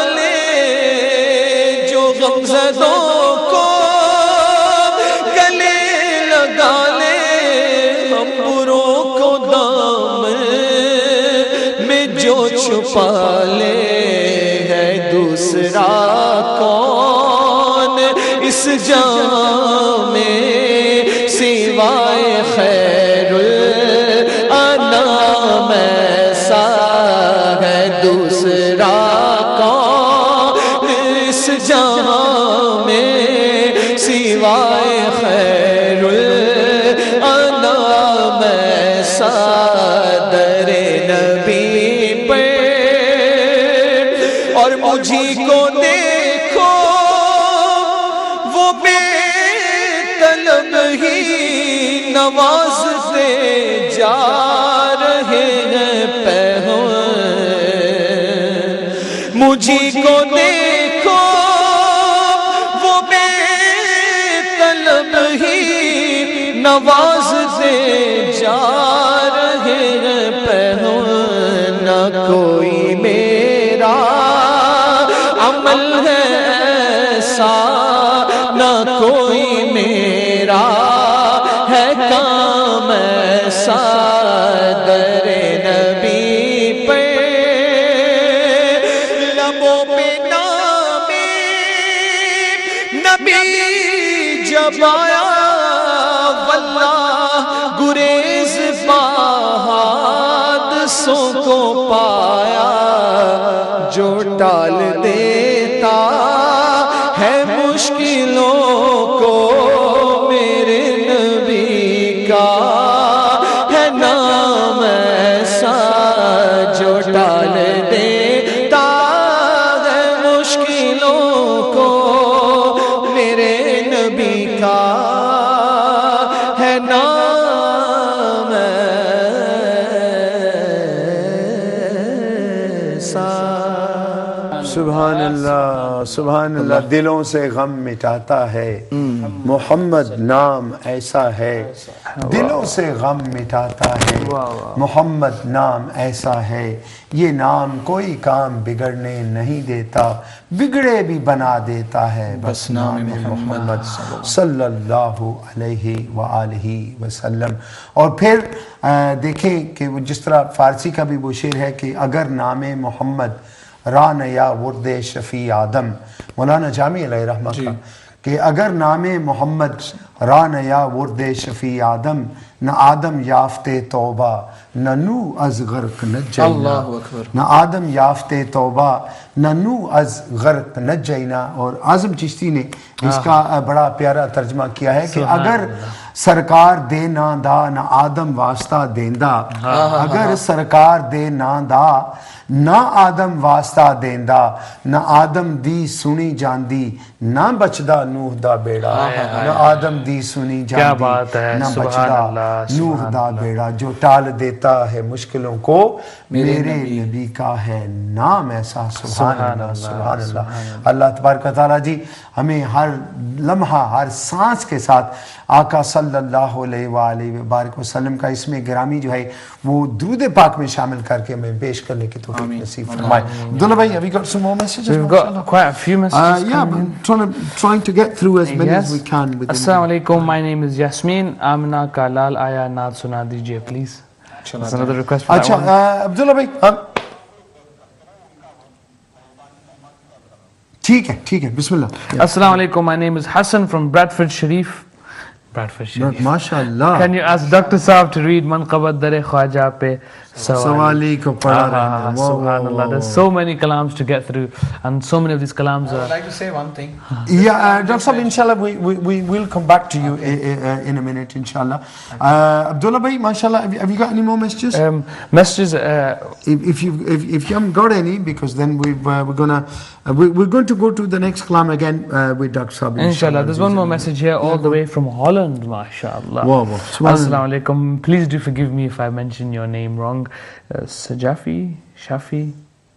لے جو غمزدوں کو گلے لگا لے ہم بروں کو دامن میں جو چھپا لے ہے دوسرا کون اس جہاں میں سوائے خیر الانام ایسا ہے دوسرا کون اس جہاں میں سوائے خیر الانام ایسا در نبی پر اور مجھی کو دیکھو وہ بے طلب ہی نوازتے جا رہے ہیں پہن مجھی کو دیکھو وہ بے طلب ہی نوازتے جا رہے ہیں پہن نہ کوئی میرا عمل ہے ایسا نہ کوئی میرا ہے کام ایسا در نبی پہ لبوں پہ نام نبی جب آیا واللہ گریز حادثوں کو پایا جو ٹال دیتا ہے مشکلوں کو میرے نبی کا ہے نام ایسا جو ٹال دیتا ہے مشکلوں کو میرے نبی کا ہے نام ایسا سبحان اللہ سبحان اللہ دلوں سے غم مٹاتا ہے محمد نام ایسا ہے دلوں سے غم مٹاتا ہے محمد نام ایسا ہے یہ نام کوئی کام بگڑنے نہیں دیتا بگڑے بھی بنا دیتا ہے بس نام محمد صلی اللہ علیہ وآلہ وسلم اور پھر دیکھیں کہ جس طرح فارسی کا بھی وہ شعر ہے کہ اگر نام محمد ران یا ورد شفیع آدم مولانا جامی علیہ رحمہ کا کہ اگر نام محمد ران یا ورد شفیع آدم نہ آدم یافتے توبہ نہ نو از غرق نجینا نہ آدم یافتے توبہ نہ نو از غرق نجینا اور اعظم چشتی نے اس کا بڑا پیارا ترجمہ کیا ہے کہ اگر سرکار دے نہ دا نہ آدم واسطہ دیندا اگر سرکار دے نہ دا نہ آدم واسطہ دیندا نہ آدم دی سنی جاندی نہ بچدا نوح دا بیڑا نہ آدم دی سنی جاندی نہ بچدا نوح دا بیڑا جو ٹال دیتا ہے مشکلوں کو میرے نبی کا ہے نام ایسا سبحان اللہ سبحان اللہ اللہ تبارک و تعالیٰ جی ہمیں ہر لمحہ ہر سانس کے ساتھ آقا صلی صلی اللہ علیہ وآلہ وبارک وسلم کا اسم گرامی جو ہے وہ درود پاک میں شامل کر کے ہمیں پیش کرنے کی توفیق نصیب فرمائے. عبداللہ بھائی, have we got some more messages? We've got quite a few messages. Yeah, but trying to get through as many as we can. Assalamu alaikum, my name is Yasmin. Amna ka lal aya naat suna dijiye please. That's another request for that one. عبداللہ بھائی ٹھیک ہے بسم اللہ. Assalamu alaikum, my name is Hassan from Bradford Sharif. ماشاء اللہ. Can you ask Dr. Saab to read Manqabat Dar Khwaja pe سوالی کو پڑھا رہے ہیں. Subhanallah, there's so many kalams to get through and so many of these kalams I would are... like to say one thing. Yeah, Dr. Saab, inshallah, we will come back to you in a minute, inshallah. Abdullah bhai, mashallah, have you got any more messages? Messages... If you haven't got any, because then we're going to go to the next kalam again with Dr. Saab. Inshallah, there's one more message here all the way from Holland, mashallah. Wow. Assalamu alaikum. Please do forgive me if I mention your name wrong.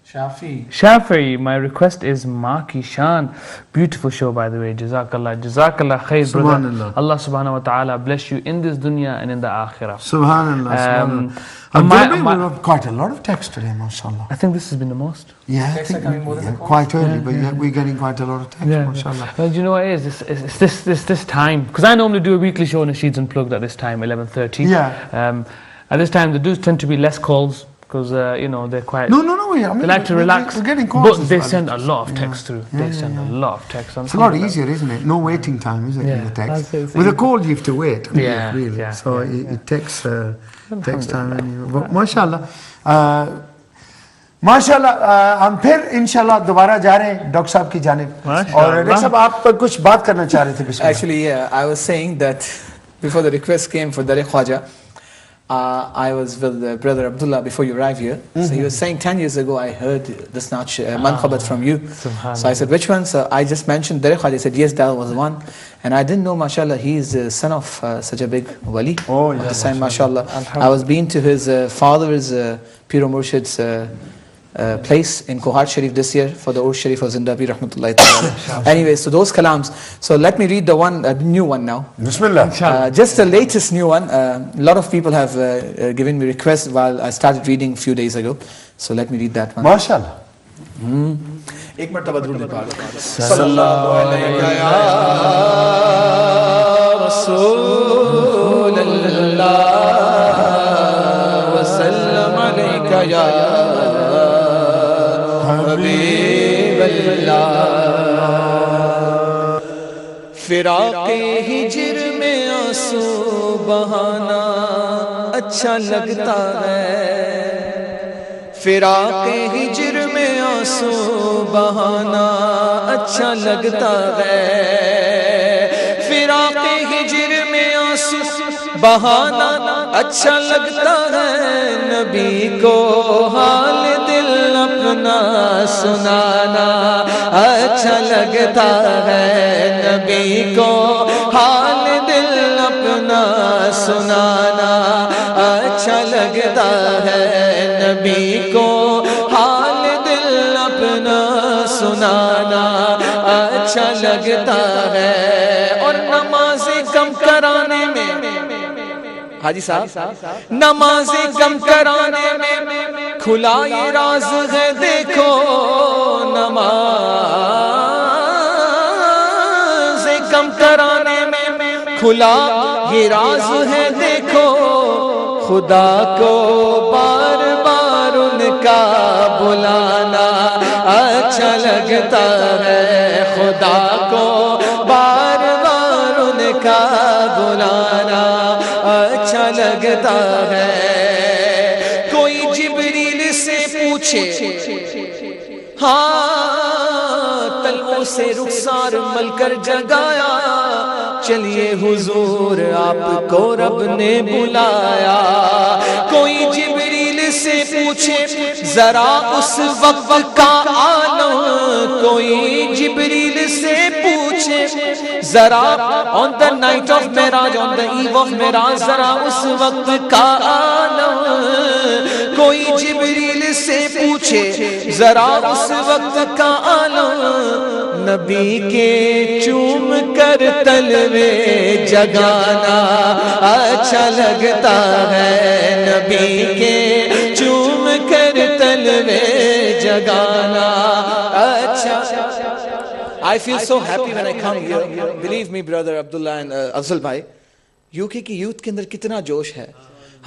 Shafi, my request is Ma Ki Shan. Beautiful show, by the way. Jazakallah khair, brother. Allah subhanahu wa ta'ala bless you in this dunya and in the akhirah. Subhanallah. We have quite a lot of text today, mashallah. I think this has been the most. Yeah, I think quite early, but yeah, we're getting quite a lot of text, mashallah. Well, you know what it is? It's this time. Because I normally do a weekly show on Nasheeds Unplugged at this time, 11:30. Yeah. At this time, there do tend to be less calls because, they're quite... No, I mean, they like to relax. We're getting calls. But they send a lot of text through. They send a lot of text. It's a lot easier, isn't it? No waiting time, is it, with the text? With a call, you have to wait. Yeah, really. yeah, so it takes time anyway. But mashallah. ہم پھر انشاءاللہ دوبارہ جا رہے ہیں doctor صاحب کی جانب. اور ڈاکٹر صاحب آپ کچھ بات کرنا چاہ رہے تھے. Actually, I was saying that before the request came for Dar Khwaja, I was with brother Abdullah before you arrived here. So he was saying 10 years ago I heard this manqabat from you. So I said, which one? So I just mentioned Dar Khwaja. He said, yes, that was one. And I didn't know, mashallah, he is the son of such a big wali. Oh, yeah. This time, mashallah. I was been to his father's Pir o Murshid's place in Kohar Sharif this year for the Ur Sharif of Zindabi rahmatullahi ta'ala. Anyway, so those kalams. So let me read the new one now. Bismillah. Just the latest new one. A lot of people have given me requests while I started reading a few days ago. So let me read that one. MashaAllah. ایک مرتبہ درود پاک. صلی اللہ علیہ یا رسول اللہ وسلم علیہ یا حبیب اللہ. فراق ہجر میں آنسو بہانا اچھا لگتا ہے. فراق ہجر میں آنسو بہانا اچھا لگتا ہے. فراق ہجر میں آنسو بہانا اچھا لگتا ہے. نبی کو حال دل اپنا سنانا اچھا لگتا ہے. نبی کو حال دل اپنا سنانا اچھا لگتا ہے. نبی کو حال دل اپنا سنانا اچھا لگتا ہے. اور نمازیں کم کرانے میں حاجی صاحب نمازیں کم کرانے میں کھلا یہ راز ہے. دیکھو نمازیں کم کرانے میں کھلا یہ راز ہے. دیکھو خدا کو بار بار ان کا بلانا اچھا لگتا ہے. خدا کو بار بار ان کا بلانا اچھا لگتا ہے. کوئی جبریل سے پوچھے ہاں تلووں سے رخسار مل کر جگایا. چلیے حضور آپ کو رب نے بلایا. کوئی جبریل سے پوچھے ذرا اس وقت کا عالم. کوئی جبریل سے پوچھے ذرا on the night of Miraj, on the eve of Miraj, ذرا اس وقت کا عالم. کوئی جبریل سے پوچھے ذرا اس وقت کا عالم. نبی کے چوم کر تلوے جگانا اچھا لگتا ہے، نبی کے چوم کر تلوے جگانا اچھا. I feel so happy when I come here. Believe me brother Abdullah and Afzal bhai, UK کی یوتھ کے اندر کتنا جوش ہے.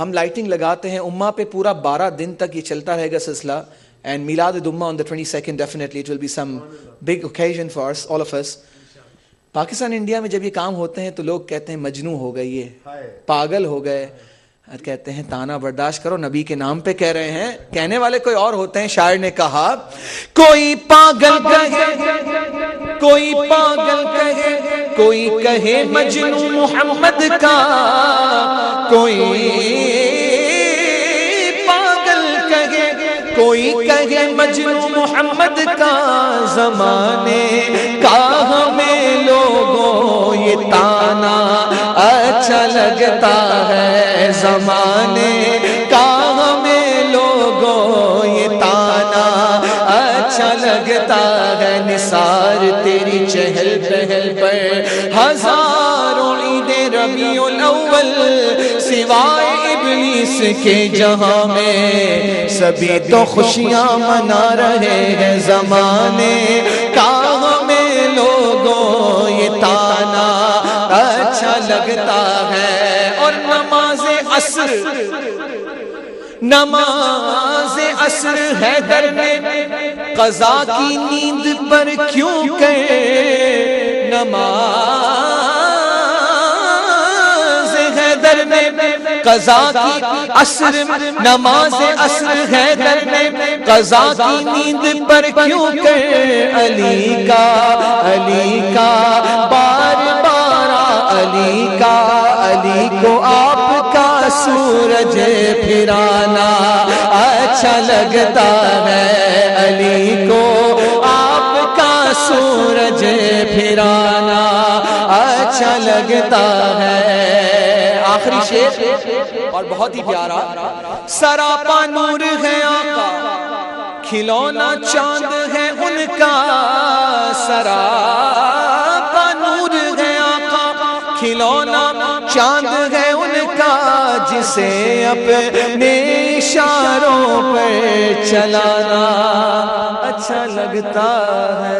ہم لائٹنگ لگاتے ہیں امہ پہ، پورا 12 دن تک یہ چلتا رہے گا سلسلہ. And Milad al-Ummah on the 22nd, definitely it will be some big occasion for us, all of us. Pakistan India میں جب یہ کام ہوتے ہیں تو لوگ کہتے ہیں مجنوں ہو گئے، یہ پاگل ہو گئے. کہتے ہیں تانا برداشت کرو، نبی کے نام پہ کہہ رہے ہیں. کہنے والے کوئی اور ہوتے ہیں. شاعر نے کہا کوئی پاگل کہے، کوئی پاگل کہے، کوئی کہے مجنوں محمد کا، کوئی کوئی کہے مجنوں محمد کا. زمانے کا ہمیں لوگوں یہ تانا اچھا لگتا ہے، زمانے کا ہمیں لوگوں یہ تانا اچھا لگتا ہے. نثار تیری چہل پہل پر ہزاروں عید ربیع الاول، سوائے ابلیس کے جہاں میں سبھی تو خوشیاں منا رہے ہیں. زمانے کا ہمیں لوگوں یہ تانا اچھا لگتا ہے. اور نماز عصر، نماز عصر حیدر نے قضا کی نیند پر کیوں کہے، نماز حیدر نے قضا کی عصر، نماز عصر حیدر نے قضا کی نیند پر کیوں کہے. علی کا، علی کا بار بارا، علی کا، علی کو آپ کا سورج پھرانا اچھا لگتا ہے، علی کو آپ کا سورج پھرانا اچھا لگتا ہے. آخری شعر اور بہت ہی پیارا. سراپا نور ہے آقا، کھلونا چاند ہے ان کا. سراپا نور ہے آقا، کھلونا چاند ہے ان کا. جسے اپنے اشاروں پر چلانا اچھا لگتا ہے.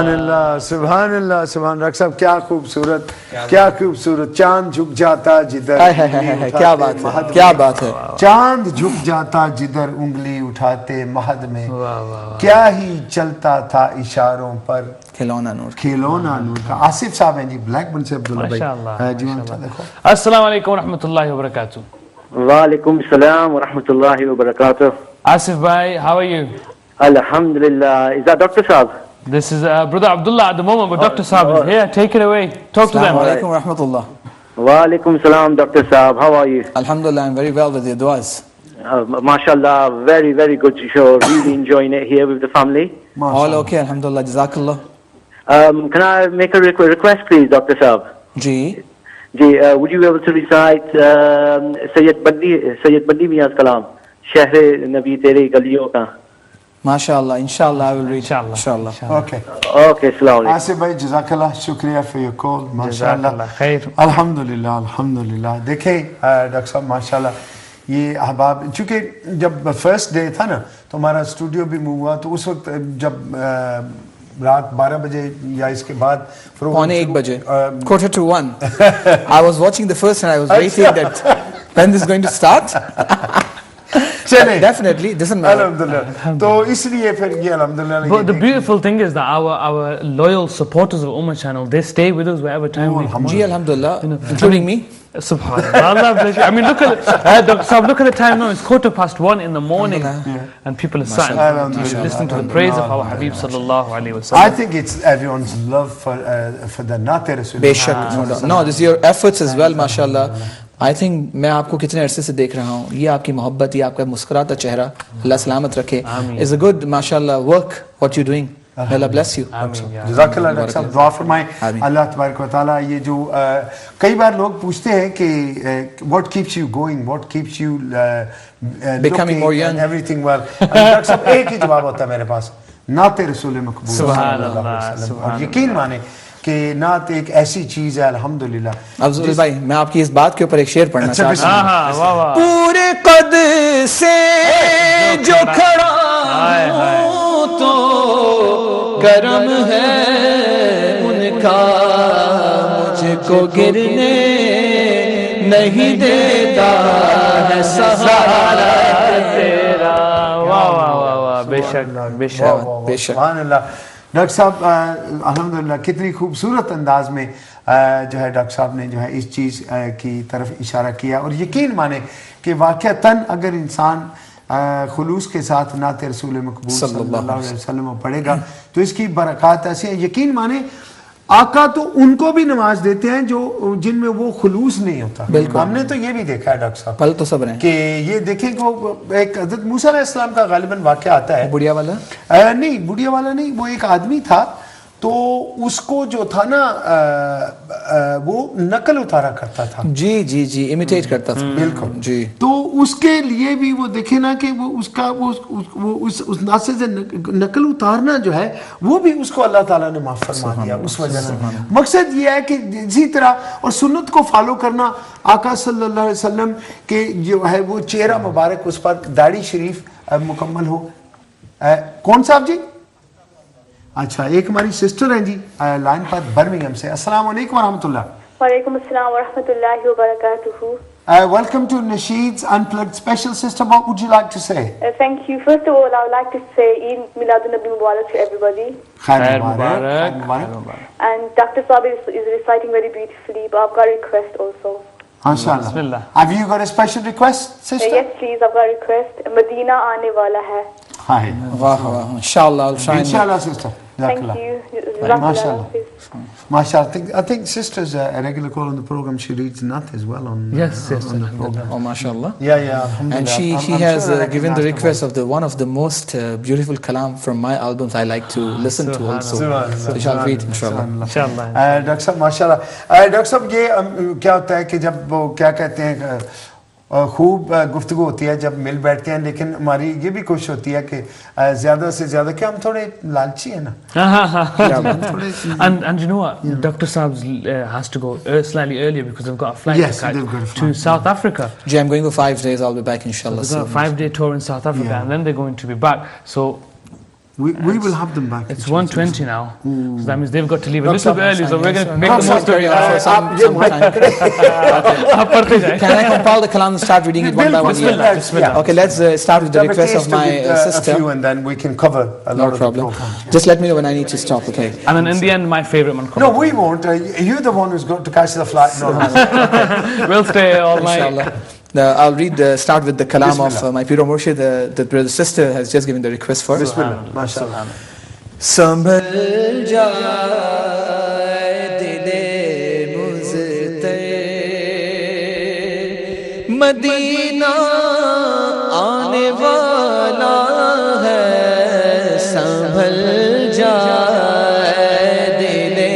سبحان اللہ، سبحان اللہ، سبحان. ڈاکٹر صاحب کیا خوبصورت، کیا خوبصورت. چاند جھک جاتا جدھر، کیا بات ہے، کیا بات ہے. چاند جھک جاتا جدھر انگلی اٹھاتے مہد میں، کیا ہی چلتا تھا اشاروں پر کھلونا نور، کھلونا نور کا. آصف صاحب ہیں جی بلیک بن سے عبداللہ بھائی جی. دیکھو السلام علیکم ورحمۃ اللہ وبرکاتہ. وعلیکم السلام ورحمۃ اللہ وبرکاتہ. آصف بھائی, how are you? Alhamdulillah. Is that Dr. Saab? This is brother Abdullah at the moment, but Dr. Saab is here. Take it away. Talk to them. Assalamu alaikum wa rahmatullah. Walaikum salam, Dr. Saab. How are you? Alhamdulillah, I'm very well with your duas. MashaAllah, very, very good show. Really enjoying it here with the family. All okay, Alhamdulillah. Jazakallah. Can I make a request, please, Dr. Saab? Ji. Would you be able to recite Sayyid Bandi Mia's Kalam, Shahr Nabi Tere Galiyon Ka? MashaAllah, inshallah I will read. Inshallah. Okay. Okay, assalamu alaikum. Asif بھائی جزاک اللہ, شکریہ for your call. ماشاءاللہ خیر. الحمدللہ الحمدللہ. دیکھیں doctor صاحب ماشاءاللہ یہ احباب, چونکہ جب فرسٹ ڈے تھا نا تو ہمارا اسٹوڈیو بھی موو ہوا, تو اس وقت جب رات 12 بجے یا اس کے بعد پونے 1 بجے, 1:45, I was watching the first and I was waiting that when this is going to start. Definitely, doesn't matter. الحمدللہ. تو اس لیے پھر یہ الحمدللہ. But the beautiful thing is that our loyal supporters of Ummah channel, they stay with us wherever time we come. Ji, alhamdulillah, including me. Subhanallah. Allah bless you. I mean, look at Dr. Saab, look at the time now. It's 1:15 in the morning, and people are sat listening to the praise of our Habib sallallahu alaihi wasallam. I think it's everyone's love for the Naat Rasul. Beshak. No, this is your efforts as well, mashallah. I think میں آپ کو کتنے عرصے سے دیکھ رہا ہوں, یہ آپ کی محبت, یہ آپ کا مسکراتا چہرہ, اللہ سلامت رکھے. It's a good, mashallah, work what you're doing. Allah bless you. جزاک اللہ. ڈاکٹر صاحب دعا فرمائیں اللہ تبارک و تعالیٰ. یہ جو کئی بار لوگ پوچھتے ہیں کہ what keeps you going, what keeps you becoming more young, everything well. Doctor صاحب ایک ہی جواب ہوتا ہے میرے پاس, نعت رسول مقبول سبحان اللہ. اور یقین مانے کہ نعت ایک ایسی چیز ہے الحمدللہ. افضل بھائی میں آپ کی اس بات کے اوپر ایک شعر پڑھنا چاہتا ہوں. ہاں واہ واہ. پورے قد سے جو کھڑا ہوں تو کرم ہے ان کا, مجھ کو گرنے نہیں دیتا ہے سہارا تیرا. واہ واہ واہ واہ. بے شک بے شک بے شک. سبحان اللہ. ڈاکٹر صاحب الحمدللہ کتنی خوبصورت انداز میں جو ہے ڈاکٹر صاحب نے جو ہے اس چیز کی طرف اشارہ کیا, اور یقین مانے کہ واقعتاً اگر انسان خلوص کے ساتھ نعت رسول مقبول صلی اللہ علیہ وسلم پڑھے گا تو اس کی برکات ایسی ہیں. یقین مانے آقا تو ان کو بھی نماز دیتے ہیں جو جن میں وہ خلوص نہیں ہوتا. ہم نے تو یہ بھی دیکھا ہے ڈاکٹر صاحب پل تو صبر ہیں کہ یہ دیکھیں کہ وہ ایک حضرت موسیٰ علیہ السلام کا غالباً واقعہ آتا ہے. بڑھیا والا نہیں, بڑھیا والا نہیں, وہ ایک آدمی تھا تو اس کو جو تھا نا وہ نقل اتارا کرتا تھا. جی جی جی امیٹیٹ کرتا تھا. بالکل جی. تو اس کے لیے بھی وہ دیکھیں نا کہ وہ اس کا وہ اس ناصر سے نقل اتارنا جو ہے وہ بھی اس کو اللہ تعالیٰ نے معاف فرما دیا اس وجہ سے. مقصد یہ ہے کہ اسی طرح اور سنت کو فالو کرنا, آقا صلی اللہ علیہ وسلم کے جو ہے وہ چہرہ مبارک اس پر داڑھی شریف مکمل ہو. کون صاحب جی؟ اچھا ایک ہماری سسٹر ہیں جی لائن پر برمنگھم سے. السلام علیکم ورحمۃ اللہ. وعلیکم السلام ورحمۃ اللہ وبرکاتہ. Welcome to Nasheed's Unplugged special. Sister, what would you like to say? Thank you. First of all, I would like to say Eid Miladun Nabi Mubarak to everybody. Khair Mubarak. And Dr. Saab is reciting very beautifully, but I've got a request also. MashaAllah. Have you got a special request, sister? Yes, please. I've got a request. Medina aane wala hai. Hi. واہ واہ. انشاءاللہ I'll try. Inshallah, sister. Thank you. MashaAllah. MashaAllah. I think sister's a regular call on the program. She reads Nath as well on Yes, on the program. Oh, mashallah. Yeah, alhamdulillah. And she I'm has sure I given the recognize request of the one of the most beautiful kalam from my albums I like to listen to also. So we shall read inshallah. انشاءاللہ. Doctor صاحب ماشاء اللہ. Doctor صاحب یہ کیا ہوتا ہے کہ جب وہ کیا کہتے ہیں خوب گفتگو ہوتی ہے جب مل بیٹھتے ہیں, لیکن ہماری یہ بھی کوشش ہوتی ہے کہ زیادہ سے زیادہ کہ ہم تھوڑے لالچی ہیں نا. And you know what? Dr. Saab has to go slightly earlier because they've got a flight to South Africa. Yeah, I'm going for 5 days. I'll be back inshallah. They've got a 5-day tour in South Africa and then they're going to be back. So we will have them back. It's 1:20 now. So that means they've got to leave a little bit early. So we're going to make the most of it for some time. Can I compile the kalam and start reading it one by one? Bismillah. Okay, let's start with the request of my sister. And then we can cover a lot of the program. Just let me know when I need to stop, okay? And then in the end, my favorite one. No, we won't. You're the one who's going to catch the flight. No. We'll stay all night. Inshallah. I'll start with the kalam of my Pir Murshid. The brother sister has just given the request for. Bismillah. MashaAllah. Sambhal jaye dile muzte Madina aane wala hai. Sambhal jaye dile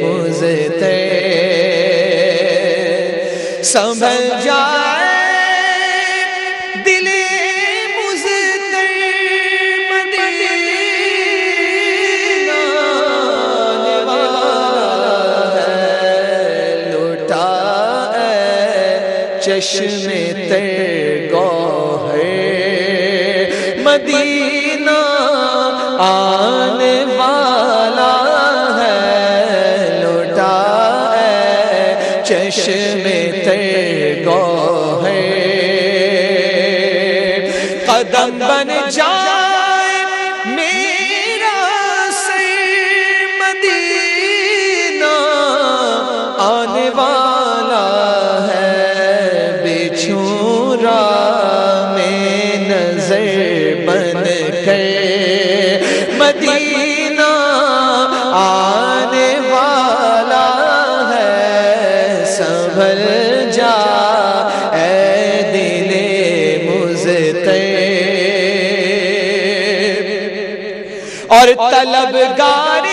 muzte Sambhal jaye چشم تر گوہر مدینہ آنے والا ہے. لوٹا ہے چشم تر گوہر قدم بن جائے میرا سر مدینہ آنے والا میں نظر بن کر مدینہ آنے والا ہے. سنبھل جا اے دل مضطرب اور طلبگار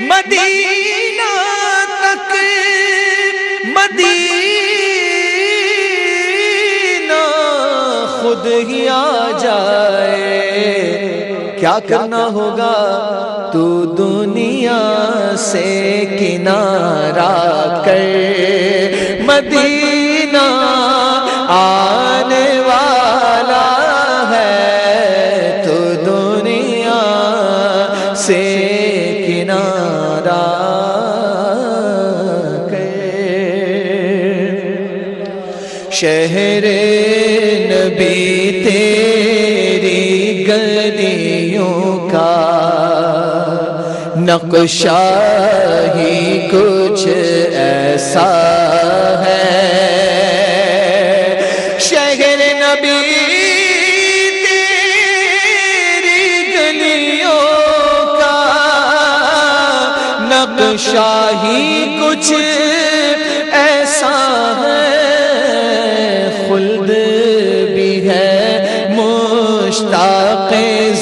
مدینہ تک مدینہ خود ہی آ جائے. کیا کرنا ہوگا تو دنیا سے کنارہ کر مدینہ آنے والا ہے، تو دنیا سے کنارہ شہر نبی تیری گلیوں کا نقشہ ہی کچھ ایسا ہے، شہر نبی تیری گلیوں کا نقشہ ہی کچھ ایسا ہے، خلد بھی ہے مشتاق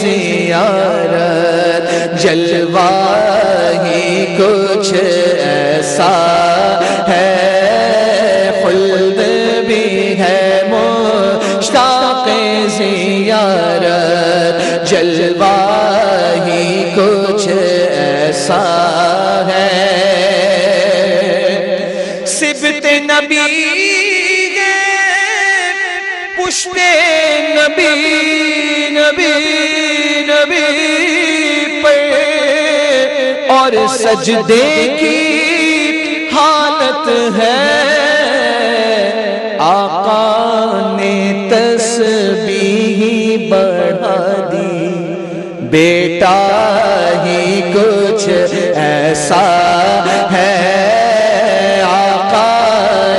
زیارت، جلوہ ہی کچھ ایسا ہے، خلد بھی ہے مشتاق زیارت، جلوہ ہی کچھ ایسا ہے، سبت نبی پشت نبی نبی نبی پہ اور سجدے کی حالت ہے، آقا نے تسبیح بڑھا دی، بیٹا ہی کچھ ایسا ہے، آقا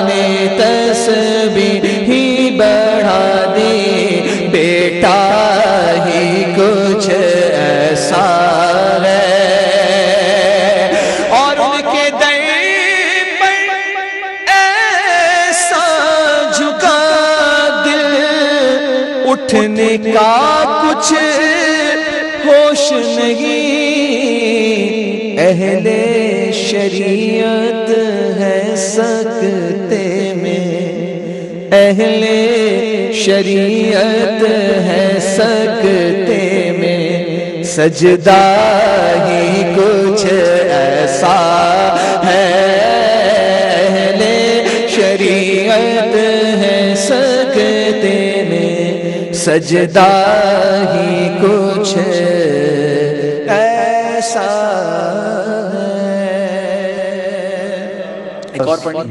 نے تسبیح بڑھا دی، بیٹا ہی کچھ ایسا ہے، اور ان کے در پر ایسا جھکا دل، اٹھنے کا کچھ ہوش نہیں، اہل شریعت ہے سکتے میں، اہل شریعت ہے سکتے میں، سجدہ ہی کچھ ایسا ہے، اہل شریعت ہے سکتے میں، سجدہ ہی کچھ ایسا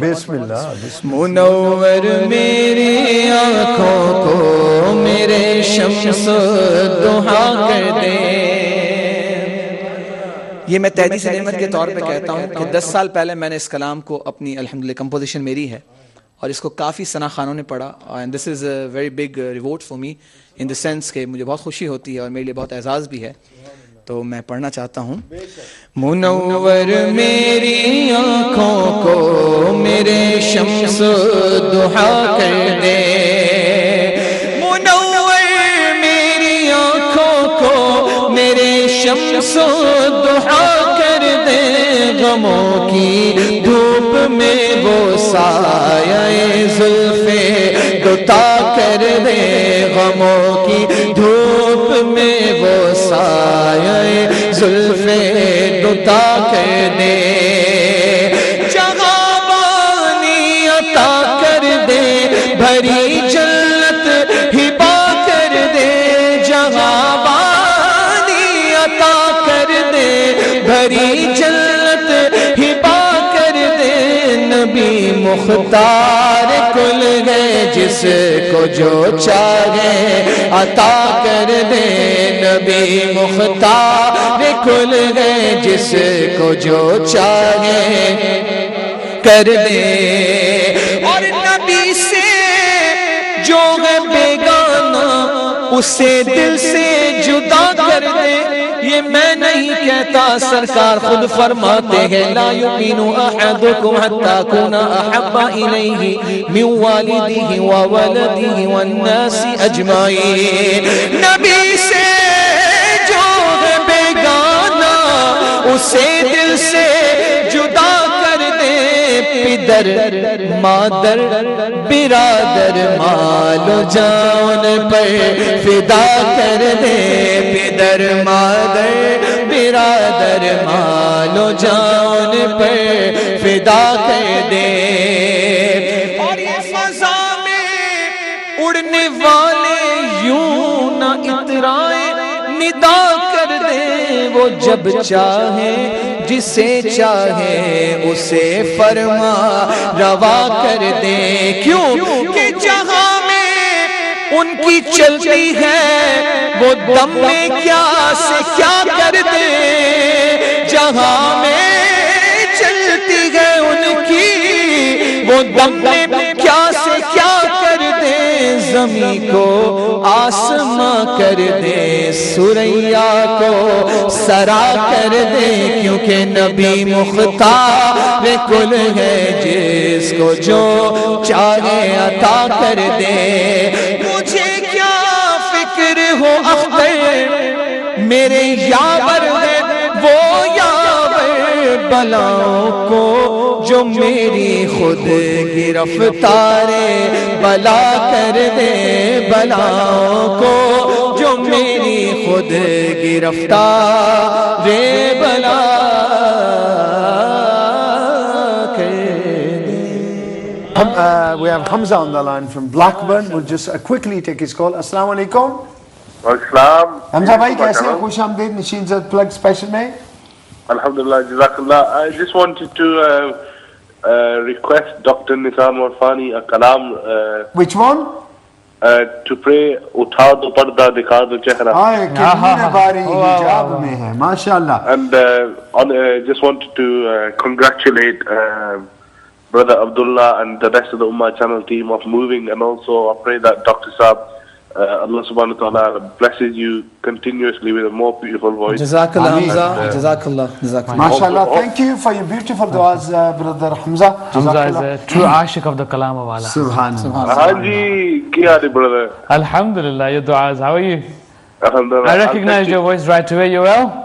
بسم اللہ۔ منور میری آنکھوں کو میرے شمس دہا کر دے، یہ میں تحدیث نعمت کے طور پہ کہتا ہوں کہ 10 سال پہلے میں نے اس کلام کو اپنی الحمدللہ کمپوزیشن میری ہے، اور اس کو کافی ثنا خانوں نے پڑھا، and this is a very big reward for me in the sense کہ مجھے بہت خوشی ہوتی ہے اور میرے لیے بہت اعزاز بھی ہے، تو میں پڑھنا چاہتا ہوں۔ منور میری آنکھوں کو میرے شمس دہا کر دے، منور میری آنکھوں کو میرے شمس دہا کر دے، غموں کی دھوپ میں وہ سایہ زلف دوتا کر دے، غموں کی دھوپ میں وہ سایہ زلف دوتا کر دے، جہاں بانی عطا کر دے، بھری جنت ہبا کر دے، جہاں بانی عطا کر دے، بھری جنت ہبا کر دے، نبی مختار کل ہے جس کو جو چاہے عطا کر دے، نبی مختار کل ہے جس کو جو چاہے کر دے، اور نبی سے جو ہے بیگانہ اسے دل سے جدا کر دے، یہ میں نہیں کہتا، سرکار خود فرماتے ہیں لا یؤمن احدکم حتی اکون احب الیہ من والدہ وولدہ والناس اجمعین، نبی سے جو ہے بیگانہ اسے دل سے جدا کر دے، پدر مادر برادر مال و جان پر فدا کر دے، پدر گر مادر برادر مالو جان پر فدا کر دے. اور یہ فضا میں اڑنے والے یوں نہ اترائے ندا کر دے. وہ جب چاہے جسے چاہے اسے فرما روا کر دے. کیوں کہ جہاں میں ان کی چلتی ہے وہ دم میں کیا سے کیا کر دے. جہاں میں چلتی ہے ان کی وہ دم میں کیا سے کیا کر دے. زمین کو آسماں کر دے سریا کو سرا کر دے. کیونکہ نبی مختار کل ہے جس کو جو چاہے عطا کر دے. مجھے کیا فکر ہو اختر میرے یاور ہے وہ یاور بلاؤں کو جو میری خود گرفتار بلا کر دے. بلاؤں کو جو میری خود گرفتار بلا We have Hamza on the line from Blackburn. We'll just quickly take his call. Assalamu alaikum. Assalam. Hamza bhai, kaise ho? Khush Amdeed, Nasheed Zad Plug Special mein. Alhamdulillah, Jazakallah. I just wanted to request Dr. Nisam Warfani a kalam. Which one? To pray, Utha do parda, dikha do chehra. Ay, kitne bari hijab mein hai. MashaAllah. And just wanted to congratulate Brother Abdullah and the rest of the Ummah channel team of moving, and also I pray that Dr. Saab, Allah subhanahu wa ta'ala blesses you continuously with a more beautiful voice. Jazakallah Hamza, Jazakallah. MashaAllah, thank you for your beautiful du'as, Brother Hamza. Hamza is a true ashik of the kalam of Allah. Subhanallah. Haji, ki haal hai brother? Alhamdulillah, your du'as, how are you? Alhamdulillah. I recognized your voice right away, you well?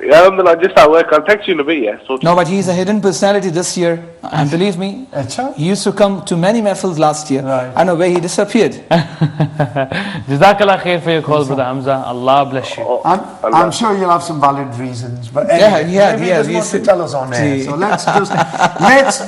Yeah, Alhamdulillah, just at work. I'll text you in a bit, yeah. So No, but he's a hidden personality this year. And believe me, he used to come to many mahfils last year. Right. I know where he disappeared. Jazakallah khair for your call, Brother Hamza. Allah bless you. I'm sure you'll have some valid reasons, but Yeah, anyway, he had, maybe he he had. doesn't want to tell us on air. Gee. So let's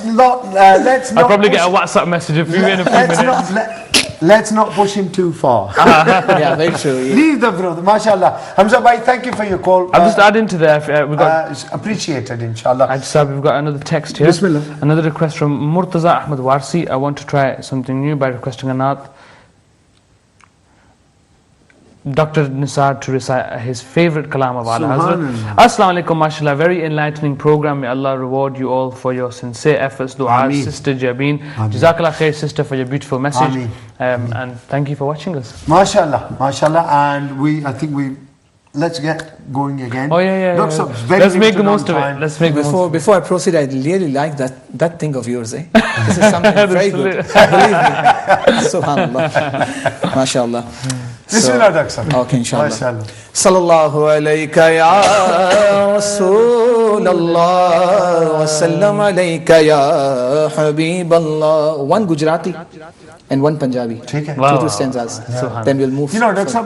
not I'll probably get a WhatsApp message of you in a few minutes. Let's not push him too far. Yeah, very true. Yeah. Leave the brother, mashallah. Hamza bhai, thank you for your call. I'll just add into there. We've got It's appreciated, inshallah. we've got another text here. Bismillah. Another request from Murtaza Ahmed Warsi. I want to try something new by requesting a naat. Dr. Nisar to recite his favorite kalam of Allah Hazrat. Assalamu alaikum, mashallah. Very enlightening program. May Allah reward you all for your sincere efforts. Dua, Sister Jabeen. Jazakallah khair, sister, for your beautiful message. And thank you for watching us. Mashallah, mashallah. And I think let's get going again. Oh yeah. Dr. Saab, very Let's make the limited most on of time. it. Let's make the most of it. Before I proceed, I really like that thing of yours, eh? This is something very good. Believe me. Subhanallah. MashaAllah. Bismillah, Dr. Saab. Okay, inshallah. Mashallah. Sallallahu alayka ya Rasulallah wa sallam alayka ya Habiballah. One Gujarati and one Punjabi. Theek hai. Wow. Two stanzas. Then we'll move. You know, Dr. Saab,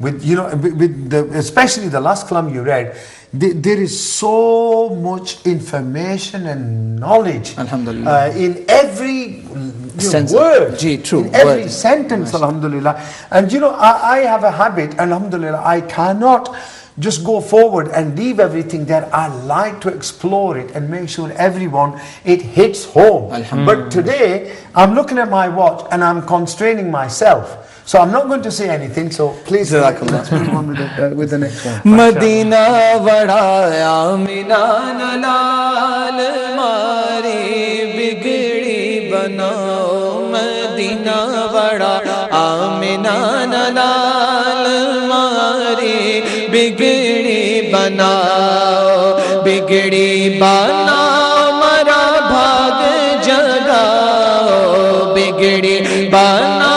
with especially the last kalam you read, there is so much information and knowledge Alhamdulillah. in every Sentence. word, True. in every Word. sentence, alhamdulillah. And I have a habit, alhamdulillah, I cannot just go forward and leave everything there. I like to explore it and make sure it hits home. But today, I'm looking at my watch and I'm constraining myself. So I'm not going to say anything, so please let's move on with the next one. Madina vada Amina nalal mari bigdi banao. Madina vada Amina nalal mari bigdi banao. Bigdi banao mara bhag jagao. Bigdi banao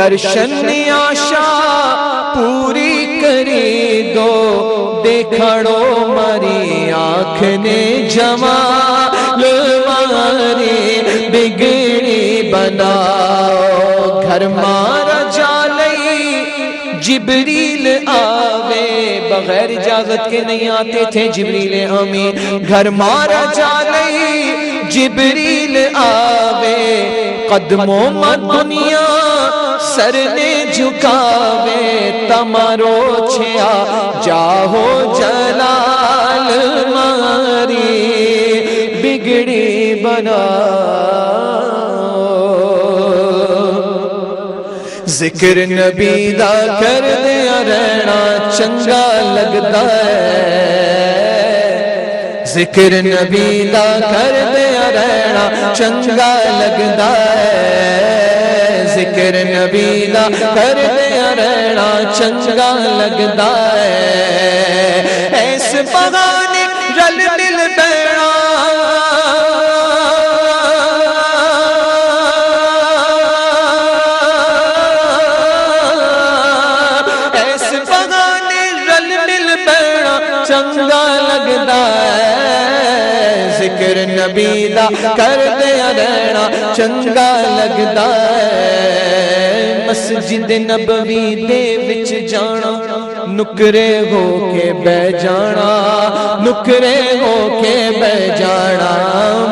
درشن آشا پوری کری دو دیکھڑو مری آنکھ نے جمال ماری بگڑی بناؤ گھر مارا جالئی جبریل آوے بغیر اجازت کے نہیں آتے تھے جبریل امین گھر مارا جالئی جبریل آوے قدموں میں دنیا سر نے جھکاوے تمارو چھیا جاہو جلال ماری بگڑی بنا ذکر نبی دا کر دیا رہنا چنگا لگتا ہے ذکر نبی دا کر دیا رہنا چنگا لگتا ہے ذکر نبی دا کر دیا رہنا چنگا لگتا ہے ایس بغانے رل مل بینا ایس بغانے رل مل بینا چنگا لگتا ہے ذکر نبی دا کر دیا رہنا چنگا لگتا ہے مسجد نبوی دے وچ جانا نکرے ہو کے بہ جانا نکرے ہو کے بہ جانا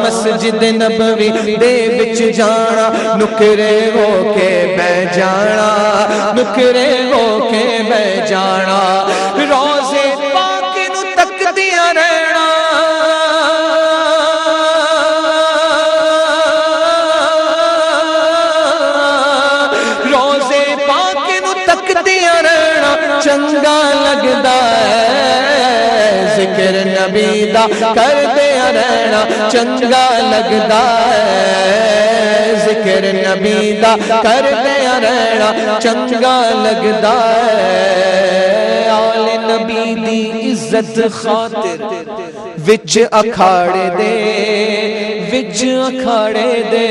مسجد نبوی دے وچ جانا نکرے ہو کے بہ جانا نکرے ہو کے بہ جانا روزے پاک نو تک دیا رہنا چنگا لگتا ہے ذکر نبی دا کر دیا رہنا چنگا لگتا ہے ذکر نبی دا کر دیا رہنا چنگا لگتا ہے آل نبی دی عزت خاطر وچ اکھاڑے دے وچ اکھاڑے دے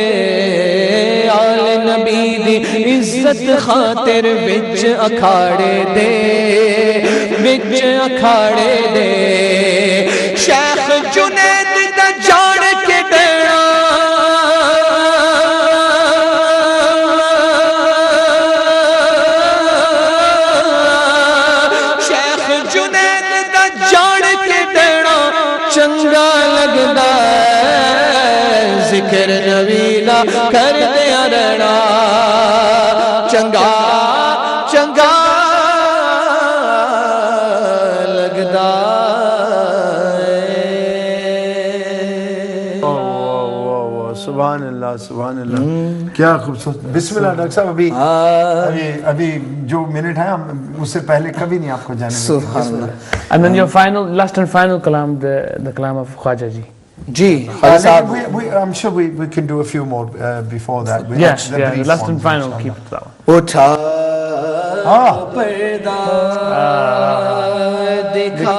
آل نبی دی عزت خاطر وچ اکھاڑے دے وچ اکھاڑے دے شیخ جنید دا جان کے ڈینا شیخ جنید دا جان کے ڈینا چنگا لگتا ہے ذکر نبی دا کر دیا رہنا چنگا چنگا لگتا ہے سبحان اللہ سبحان اللہ کیا خوبصورت بسم اللہ ڈاکٹر صاحب ابھی جو منٹ ہے ہم اس سے پہلے کبھی نہیں آپ کو جانے دیں گے and then your final last and final kalam the kalam of Khwaja ji G I'm sure we can do a few more before that. Yes, yeah, the last and final, keep it that one. اٹھا پردہ دکھا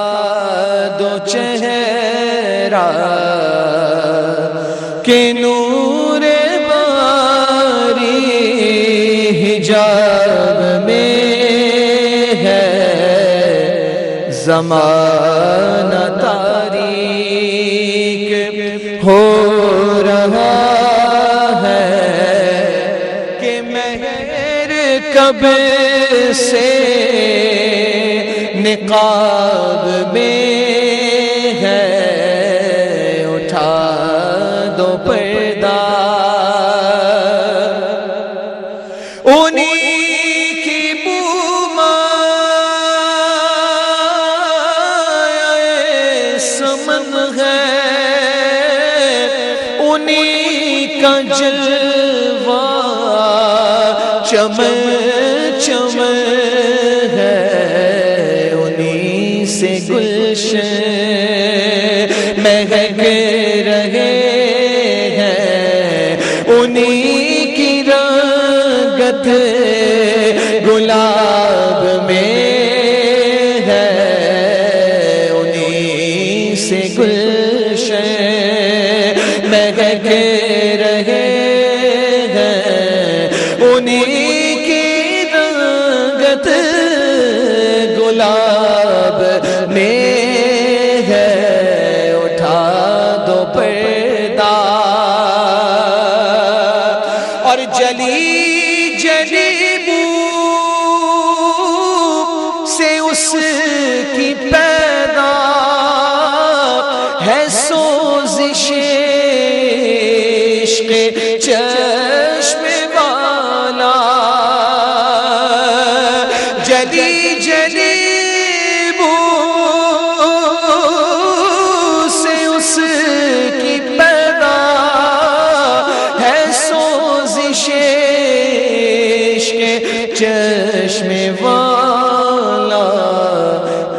دو چہرہ کہ نور باری حجاب میں ہے زمانہ ہو رہا ہے کہ مہر کب سے نقاب میں ہے اٹھا دو پردہ انہی کی بومائے سمن ہے کا جلوہ چمن چمن ہے انہی سے گلشن مہک رہے ہیں انہی کی رنگت گلاب میں ہے انہی سے گلشن مہک رہے ہیں انہی کی جلی جلی بو سے اس کی پیدا ہے سوزش عشق چشم والا جلی جلی بو سے اس کی پیدا ہے سوزش عشق چشم والا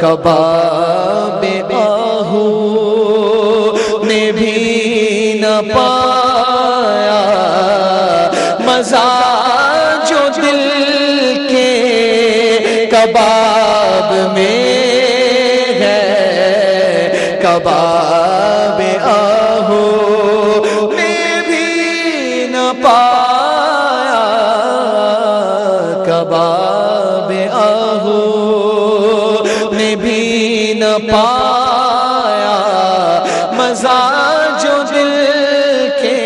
کباب آہو نے بھی نہ پایا مزہ جو دل کے کباب میں ہے کباب آہو نے بھی نہ پایا کباب آہو نے بھی نہ پایا مزہ جو دل کے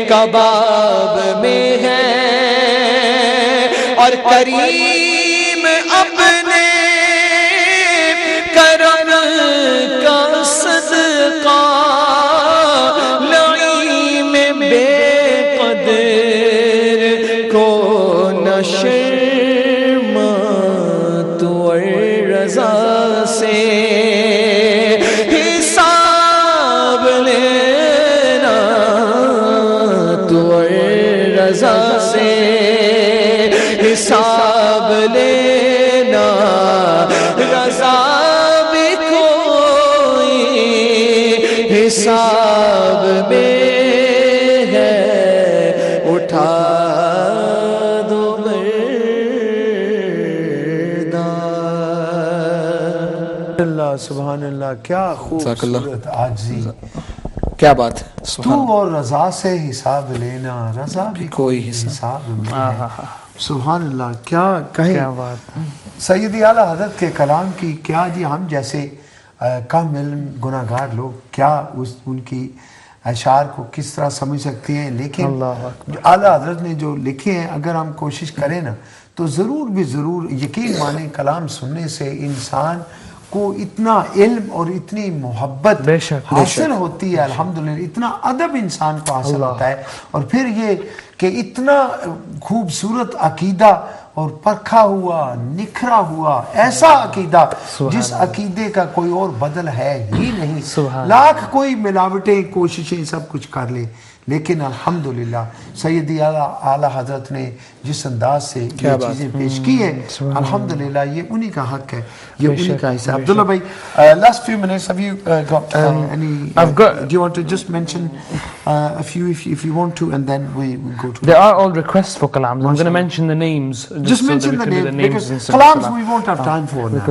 کباب میں ہے اور کریم اپنے کرم کا صدقہ لعیم بے قدر کو نہ شرمت اور رضا سے حساب لینا تو اور رضا سے حساب لینا رضا بھی کوئی حساب میں ہے اٹھا دو اللہ سبحان اللہ کیا خوبصورت عاجزی کیا بات ہے تو اور رضا سے حساب لینا رضا بھی کوئی حساب میں سبحان اللہ کیا کہیں سیدی اعلیٰ حضرت کے کلام کی کیا جی ہم جیسے کم علم گناہگار لوگ کیا ان کی اشعار کو کس طرح سمجھ سکتے ہیں لیکن اعلیٰ حضرت نے جو لکھے ہیں اگر ہم کوشش کریں نا تو ضرور بھی ضرور یقین مانیں کلام سننے سے انسان کو اتنا علم اور اتنی محبت حاصل ہوتی ہے الحمدللہ اتنا ادب انسان کو حاصل ہوتا ہے اور پھر یہ کہ اتنا خوبصورت عقیدہ اور پرکھا ہوا نکھرا ہوا ایسا عقیدہ جس عقیدے کا کوئی اور بدل ہے ہی نہیں لاکھ کوئی ملاوٹیں کوششیں سب کچھ کر لے لیکن الحمدللہ سیدی اعلیٰ حضرت نے جس انداز سے یہ چیزیں پیش کی ہیں الحمدللہ یہ انہی کا حق ہے یہ انہی کا حصہ ہے عبداللہ بھائی last few minutes have you got any do you want to just mention a few if you want to and then we go to there are all requests for kalams I'm going to mention the names just mention the names because kalams we won't have time for now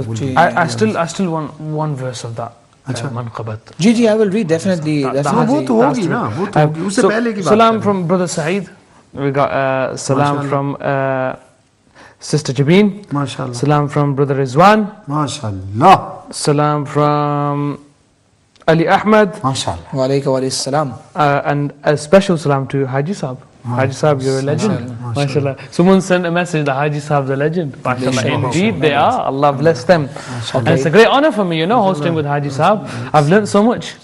I still want one verse of that منقبت جی I will read definitely وہ تو ہوگی نا وہ تو ہوگی اس سے پہلے کی بات salam from brother Saeed we got salam from sister Jabeen mashallah salam from brother Rizwan mashallah salam from Ali Ahmed mashallah wa alaykum assalam and a special salam to Haji Sahab Haji Sahab, you're a legend. MashaAllah. Someone sent a message that Haji Sahab's a legend. MashaAllah. Indeed, they are. Allah bless them. And it's a great honor for me, hosting with Haji Sahab. I've learned so much.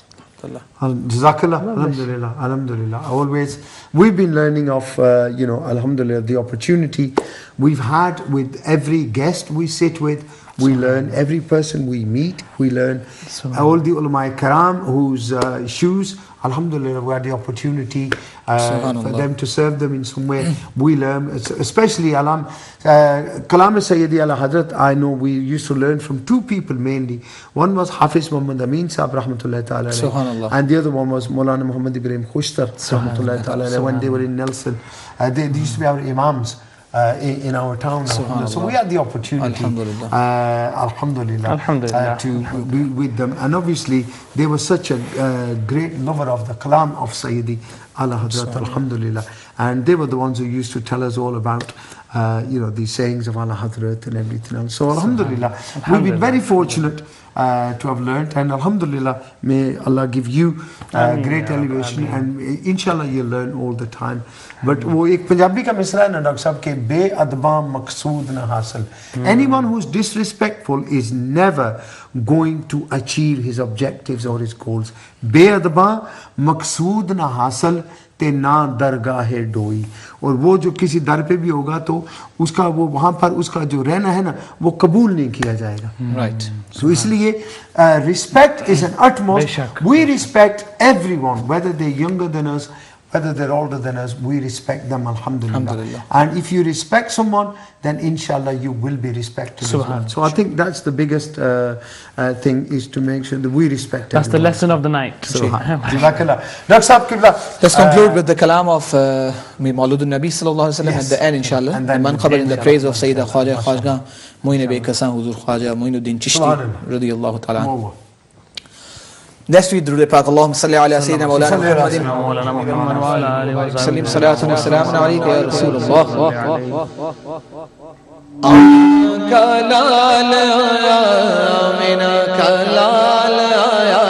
Jazakallah. Alhamdulillah. Alhamdulillah. Always, we've been learning of, alhamdulillah, the opportunity we've had with every guest we sit with. We learn every person we meet. We learn all the ulama karam whose shoes, alhamdulillah, we had the opportunity for them to serve them in some way. We learn, especially kalam Sayyidi Ala Hadrat. I know we used to learn from two people mainly. One was Hafiz Muhammad Amin Sahab rahmatullahi ta'ala, and the other one was Maulana Muhammad Ibrahim Khushtar rahmatullahi ta'ala. When they were in Nelson, they used to be our imams in our town. So we had the opportunity, alhamdulillah, to be with them. And obviously, they were such a great lover of the kalam of Sayyidi Ala Hadrat, alhamdulillah. And they were the ones who used to tell us all about these sayings of Ala Hadrat and everything else. So alhamdulillah, we've been very fortunate to have learnt, and alhamdulillah, may Allah give you great elevation, and inshallah you'll learn all the time. But وہ ایک پنجابی کا مسئلہ ہے نا doctor صاحب کہ بے ادباں مقصود نہ حاصل. Anyone who's disrespectful is never going to achieve his objectives or his goals. بے ادباں مقصود نہ حاصل تے نہ درگاہ ڈوئی. اور وہ جو کسی در پہ بھی ہوگا تو اس کا وہ وہاں پر اس کا جو رہنا ہے نا وہ قبول نہیں کیا جائے گا. Right. So اس لیے respect is an utmost. We respect everyone, whether they're younger than us, whether they're older than us, we respect them, alhamdulillah. And if you respect someone, then inshallah you will be respected as well. So I think that's the biggest thing, is to make sure that we respect That's the lesson of the night. Jazakallah. Dr. Sahab Qibla. Let's conclude with the kalam of Maulud al-Nabi sallallahu alaihi wasallam at the end, inshallah. And then manqabat in the praise of Sayyida Khwaja Khwajah Muin Bekasan Huzur Khwaja Muinuddin Chishti radiyallahu ta'ala. Next we Durud Pak Allahumma salli ala Sayyidina Maulana Muhammadin wa ala alihi wa sallim salatu wa salamun alayka ya Rasulullah. Kalal amina kalal aya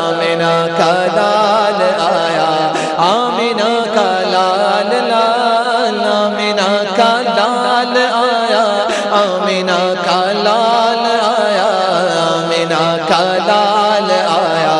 amina kalal aya amina kalal amina kalal aya amina kalal aya amina kalal aya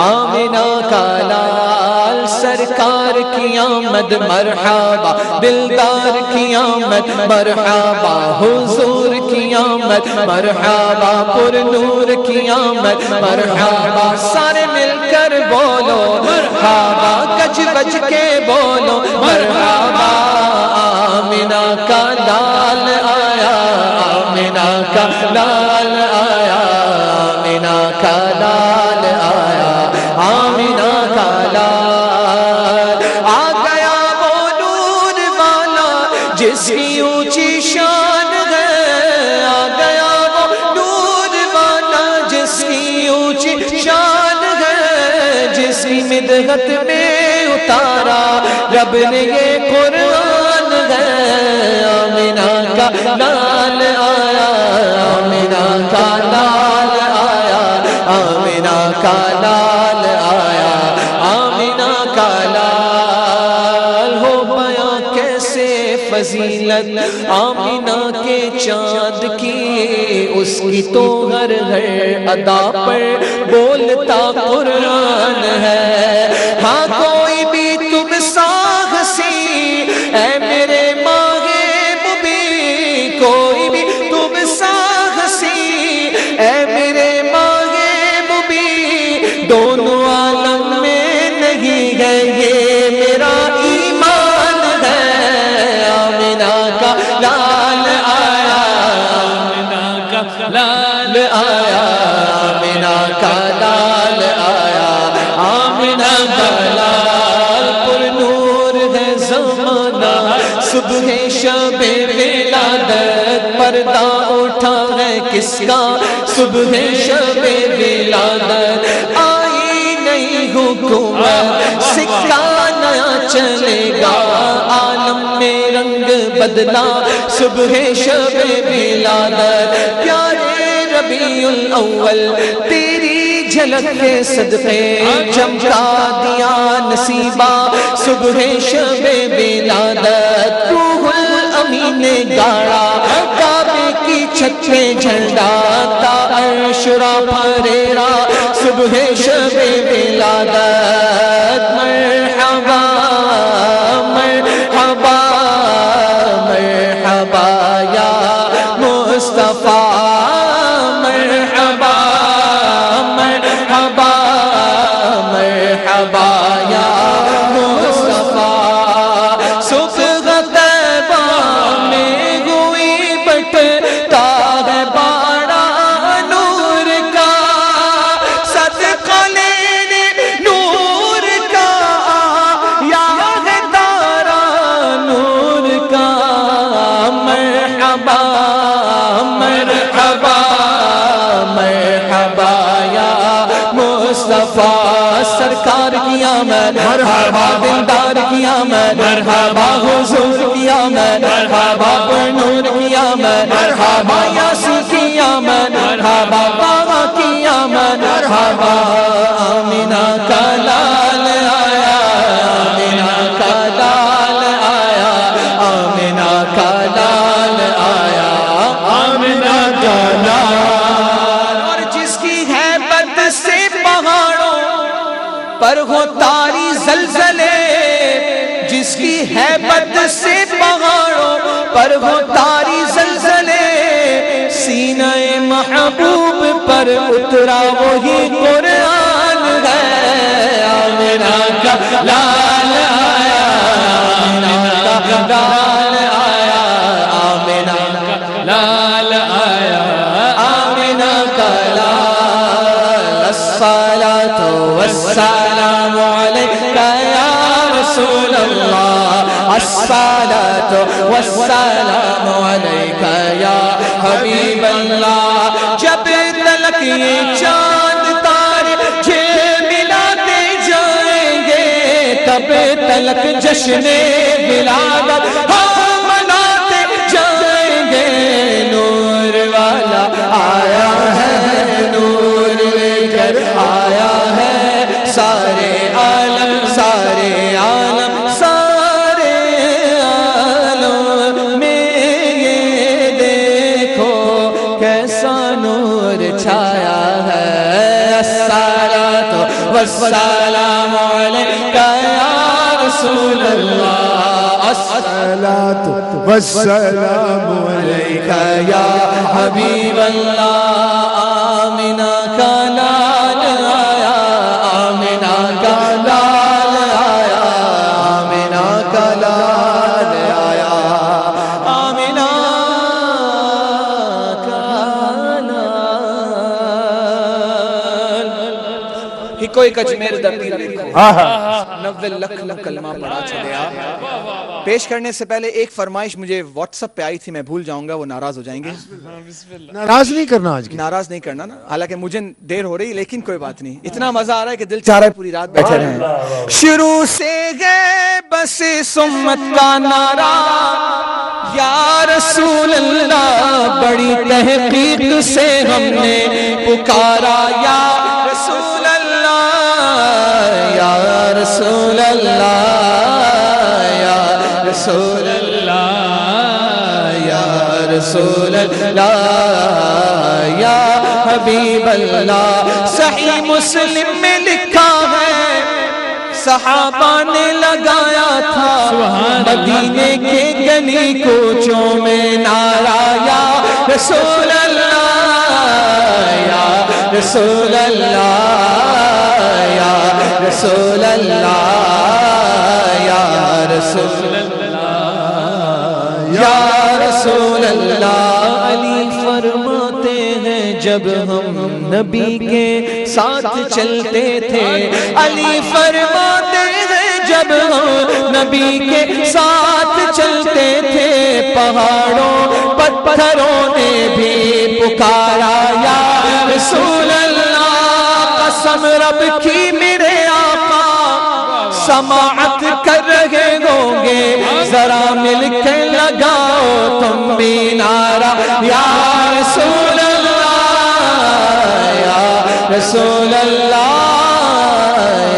آمینہ کا لال سرکار کی آمد مرحبا دلدار کی آمد مرحبا حضور کی آمد مرحبا پر نور کی آمد مرحبا سارے مل کر بولو مرحبا کچ بچ کے بولو مرحبا آمینہ کا لال آیا آمینہ کا لال آیا آمینہ کا لال آیا آمینہ کا لال آ گیا وہ نور والا جس کی اونچی شان ہے آ گیا وہ نور والا جس کی اونچی شان ہے جس کی مدحت میں اتارا رب نے یہ قرآن ہے آمینہ کا لال آیا آمینہ کا لال آیا آمینہ کا لال آیا آمینہ کا لال ہو بیاں کیسے فضیلت آمینہ کے چاند کی اس کی تو ہر ادا پر بولتا قرآن ہے ہاں کوئی بھی تم سا ہنسی اے میرے ماہے مبین کوئی بھی تم سا ہنسی اے میرے دونوں عالم میں نہیں ہے یہ میرا ایمان ہے آمینہ کا لال آیا آمینہ کا لال آیا آمینہ کا لال آیا آمینہ کا لال پر نور ہے زمانہ صبح شب ولادت پردہ اٹھا ہے کس کا صبح شب ولادت حکومت سکہ نیا چلے گا عالم میں رنگ بدلا صبح شب ولادت پیارے ربیع الاول تیری جھلک کے صدقے چمکا دیا نصیبہ صبح شب ولادت روح الامین نے گاڑا کعبے کی چھت پہ جھنڈا تا عرش را پھریرا صبح شب ولادت مرحبا مرحبا مرحبا یا مصطفیٰ مرحبا مرحبا مرحبا یا مصطفیٰ صبح طیبہ میں ہوئی بٹتا ہے باڑا نور کا صدقہ لینے نور کا یا ہے تارا نور کا مرحبا مرحبا مرحبا یا مصطفیٰ سرکار کی آمد مرحبا دلدار کی آمد مرحبا حضور کی آمد میں مرحبا پر نور کیا میں مرحبا یاسین کیا میں مرحبا بابا کیا میں مرحبا آمینہ کا لال آیا آمینہ کا لال آیا آمینہ کا لال آیا آمینہ کا لال اور جس کی ہیبت سے پہاڑوں پر ہو طاری زلزلے جس کی ہیبت سے پہاڑوں پر ہو طاری زلزلے سینہ محبوب پر اترا وہی قرآن ہے آمینہ کا لال آیا آمینہ کا لال آیا آمینہ کا لال آیا آمینہ کا لال الصلاۃ والسلام علیکہ یا رسول اللہ الصلاۃ والسلام علیکہ یا حبیب اللہ جب تلک یہ چاند تارے ملاتے جائیں گے تب تلک جشن ولادت ہم مناتے جائیں گے نور والا آیا ہے نور لے کر آیا ہے سارے عالم سارے عالم سارے عالم میں یہ دیکھو کیسا نور چھایا ہے الصلاۃ والسلام علیکہ یا رسول اللہ الصلاۃ والسلام علیکہ یا حبیب اللہ آمینہ کا لال آیا آمینہ کا لال آیا آمینہ کا لال آیا آمینہ کا لال ہکو ایک اجمیر دردی لکھو 90 لکھ کلمہ پڑھا چلیا پیش کرنے سے پہلے ایک فرمائش مجھے واٹس ایپ پہ آئی تھی میں بھول جاؤں گا وہ ناراض ہو جائیں گے ناراض نہیں کرنا آج ناراض نہیں کرنا نا حالانکہ مجھے دیر ہو رہی لیکن کوئی بات نہیں اتنا مزہ آ رہا ہے کہ دل چاہ رہا ہے پوری رات بیٹھے رہیں شروع سے گئے بس سمت کا نعرہ یا رسول اللہ بڑی تحقیق سے ہم نے پکارا یا رسول اللہ یا رسول اللہ رسول اللہ یا رسول اللہ یا حبیب اللہ صحیح مسلم میں لکھا ہے صحابہ نے لگایا تھا مدینے کے گلی کوچوں میں نعرہ یا رسول اللہ یا رسول اللہ یا رسول اللہ یا رسول یا رسول اللہ علی فرماتے ہیں جب ہم نبی کے ساتھ چلتے تھے علی فرماتے ہیں جب ہم نبی کے ساتھ چلتے تھے پہاڑوں پتھروں نے بھی پکارا یا رسول اللہ قسم رب کی میرے آقا سماعت کر رہے ہوں گے ذرا مل کے لگاؤ تم بھی نعرہ یا رسول اللہ یا رسول اللہ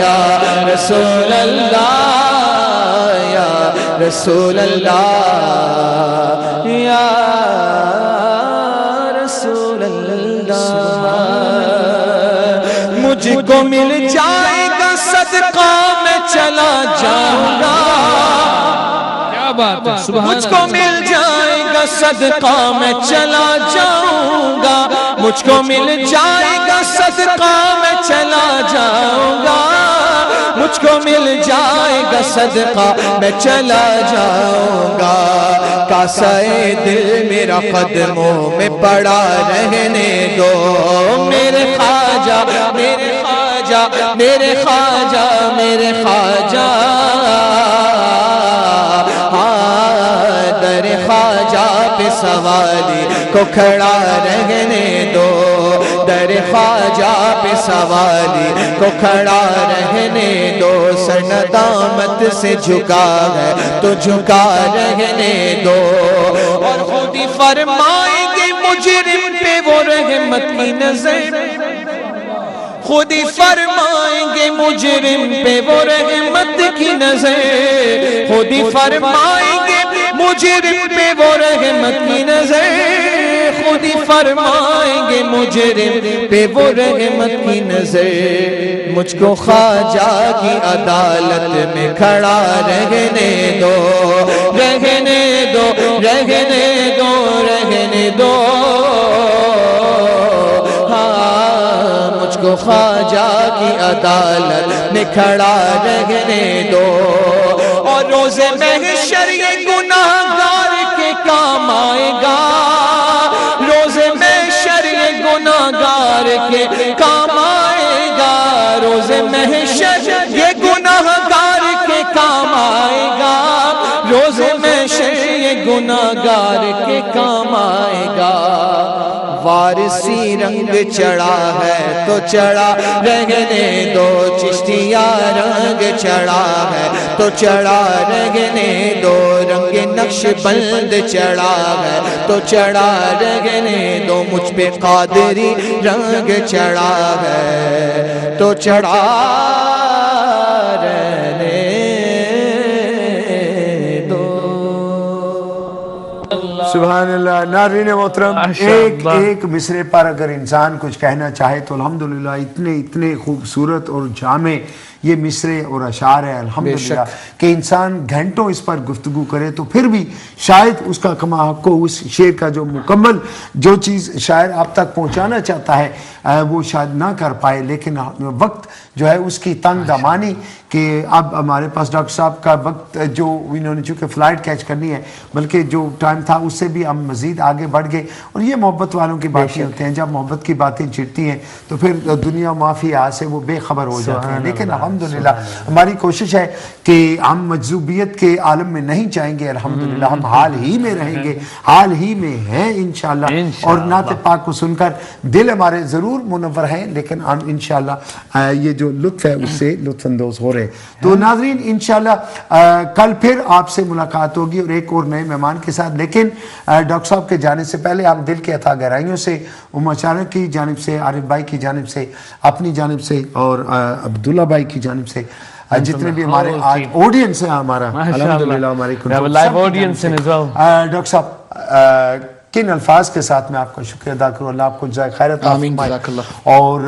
یا رسول اللہ یا رسول اللہ یا رسول اللہ مجھ کو مل جائے گا صدقہ میں چلا جاؤں گا کیا بات ہے مجھ کو مل جائے گا صدقہ میں چلا جاؤں گا مجھ کو مل جائے گا صدقہ میں چلا جاؤں گا مجھ کو مل جائے گا صدقہ میں چلا جاؤں گا کاسائے دل میرا قدموں میں پڑا رہنے دو میرے خواجہ میرے خواجہ میرے خواجہ میرے خواجہ در خواجہ پہ سوالی کو کھڑا رہنے دو، در خواجہ پہ سوالی کو کھڑا رہنے دو، سر ندامت سے جھکا ہے تو جھکا رہنے دو، اور خود ہی فرمائیں گے مجرم پہ وہ رحمت کی نظر، خود ہی فرمائیں گے مجرم پہ وہ رحمت کی نظر، خود ہی فرمائیں گے مجرم پہ وہ رحمت کی نظر، خود ہی فرمائیں گے مجرم پہ وہ رحمت کی نظر، مجھ کو خواجہ کی عدالت میں کھڑا رہنے دو، رہنے دو، رہنے دو، رہنے دو، مجھ کو خواجہ کی عدالت میں کھڑا رہنے دو، اور روز محشر یہ گناہگار کے کام آئے گا، روز محشر یہ گناہگار کے کام آئے گا، روز محشر یہ گناہگار کے کام آئے گا، روز محشر یہ گناہگار کے کام آئے گا، وارثی رنگ چڑھا ہے تو چڑھا رہنے دو، چشتیہ رنگ چڑھا ہے تو چڑھا رہنے دو، رنگ نقش بند چڑھا ہے تو چڑھا رہنے دو، مجھ پہ قادری رنگ چڑھا ہے تو چڑھا رہنے دو۔ سبحان اللہ۔ ناظرین محترم، ایک مصرے پر اگر انسان کچھ کہنا چاہے تو الحمدللہ اتنے خوبصورت اور جامع یہ مصرے اور اشعار ہے الحمدللہ کہ انسان گھنٹوں اس پر گفتگو کرے تو پھر بھی شاید اس کا کما حق کو، اس شعر کا جو مکمل جو چیز شاعر آپ تک پہنچانا چاہتا ہے وہ شاید نہ کر پائے، لیکن وقت جو ہے اس کی تنگ دامانی کہ اب ہمارے پاس ڈاکٹر صاحب کا وقت جو انہوں نے چونکہ فلائٹ کیچ کرنی ہے، بلکہ جو ٹائم تھا اس سے بھی ہم مزید آگے بڑھ گئے، اور یہ محبت والوں کی باتیں ہوتے ہیں، جب محبت کی باتیں چھڑتی ہیں تو پھر دنیا معافی سے وہ بے خبر ہو جاتے ہیں، لیکن الحمدللہ ہماری کوشش ہے کہ ہم مجذوبیت کے عالم میں نہیں جائیں گے، الحمدللہ ہم حال ہی میں رہیں گے، حال ہی میں ہیں انشاءاللہ، اور نعت پاک کو سن کر دل ہمارے ضرور منور ہیں، لیکن ہم انشاءاللہ یہ جو لطف ہے اس سے لطف اندوز ہو رہے ہیں۔ تو ناظرین انشاءاللہ کل پھر آپ سے ملاقات ہوگی اور ایک اور نئے مہمان کے ساتھ، لیکن ڈاکٹر صاحب کے جانے سے پہلے ہم دل کے عطا گہرائیوں سے اما چانک کی جانب سے، عارف بھائی کی جانب سے، اپنی جانب سے اور عبداللہ بھائی کی جانب سے جتنے بھی ہمارے آج آڈینس ہے ہمارا الحمدللہ ہماری ڈاکٹر صاحب کن الفاظ کے ساتھ میں آپ کا شکریہ ادا کروں، اللہ آپ کو جزائے خیر عطا فرمائے، اور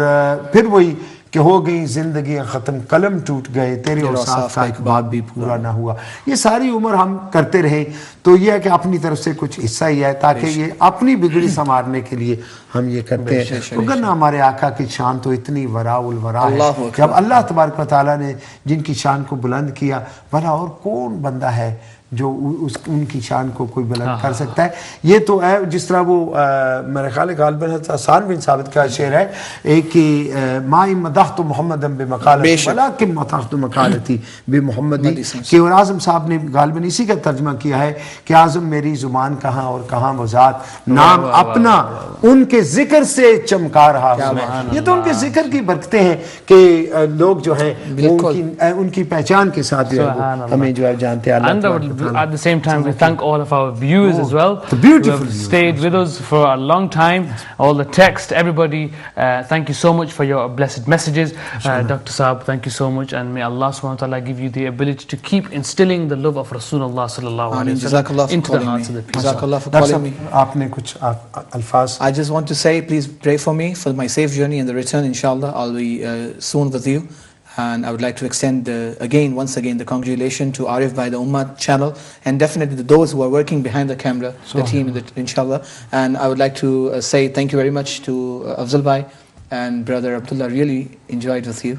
پھر وہی کہ ہو گئی زندگی ختم، قلم ٹوٹ گئے، تیرے اور ساتھ کا ایک باب بھی پورا نہ ہوا، یہ ساری عمر ہم کرتے رہے تو یہ ہے کہ اپنی طرف سے کچھ حصہ ہی ہے تاکہ یہ اپنی بگڑی سنوارنے کے لیے ہم یہ کرتے ہیں، وگرنہ ہمارے آقا کی شان تو اتنی وراء الورا ہے، جب اللہ تبارک و تعالیٰ نے جن کی شان کو بلند کیا بھلا اور کون بندہ ہے جو ان کی شان کو کوئی بلند کر سکتا ہے۔ یہ تو ہے جس طرح وہ میرے خیال ہے غالباً حسان بن ثابت کا شعر ہے ایک کہ ما مدحت محمدًا بمقالتی ولکن مدحت مقالتی بمحمدی، کہ اور اعظم صاحب نے غالباً اسی کا ترجمہ کیا ہے کہ اعظم میری زبان کہاں اور کہاں وہ ذات، نام اپنا ان کے ذکر سے چمکا رہا ہوں میں۔ یہ تو ان کے ذکر کی برکتیں ہیں کہ لوگ جو ہیں ان کی پہچان کے ساتھ جو ہے ہمیں جو ہے جانتے ہیں۔ At the same time, we thank all of our viewers as well who have stayed with us for a long time, all the text, everybody, thank you so much for your blessed messages. Dr. Saab, thank you so much, and may Allah subhanahu wa ta'ala give you the ability to keep instilling the love of Rasulullah sallallahu alaihi wasallam into the hearts of the people. Jazakallah for calling me. Aapne kuch alfaz? I just want to say, please pray for me for my safe journey and the return, inshallah. I'll be soon with you. And I would like to extend once again the congratulations to Arif by the Ummah channel, and definitely those who are working behind the camera, the team, inshallah. And I would like to say thank you very much to Afzal Bhai and brother Abdullah. Really enjoyed with you.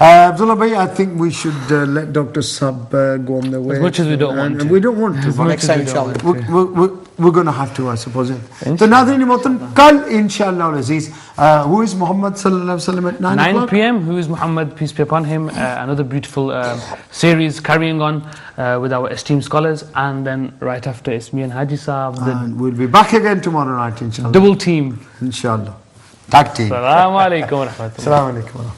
Abdullah bhai, I think we should let Dr. Saab go on the way. As much as we don't want to. And we don't want to. Next time, inshallah. We're going to have to, I suppose. So, Nadreen Motan, kal inshallah al-Aziz. Who is Muhammad sallallahu alaihi wasallam at 9 p.m. Who is Muhammad, peace be upon him. Another beautiful series carrying on with our esteemed scholars. And then right after it's me and Haji Saab. And we'll be back again tomorrow night, inshallah. Double team. Inshallah. Tag team. Assalamu alaikum wa rahmatullah. Assalamu alaikum.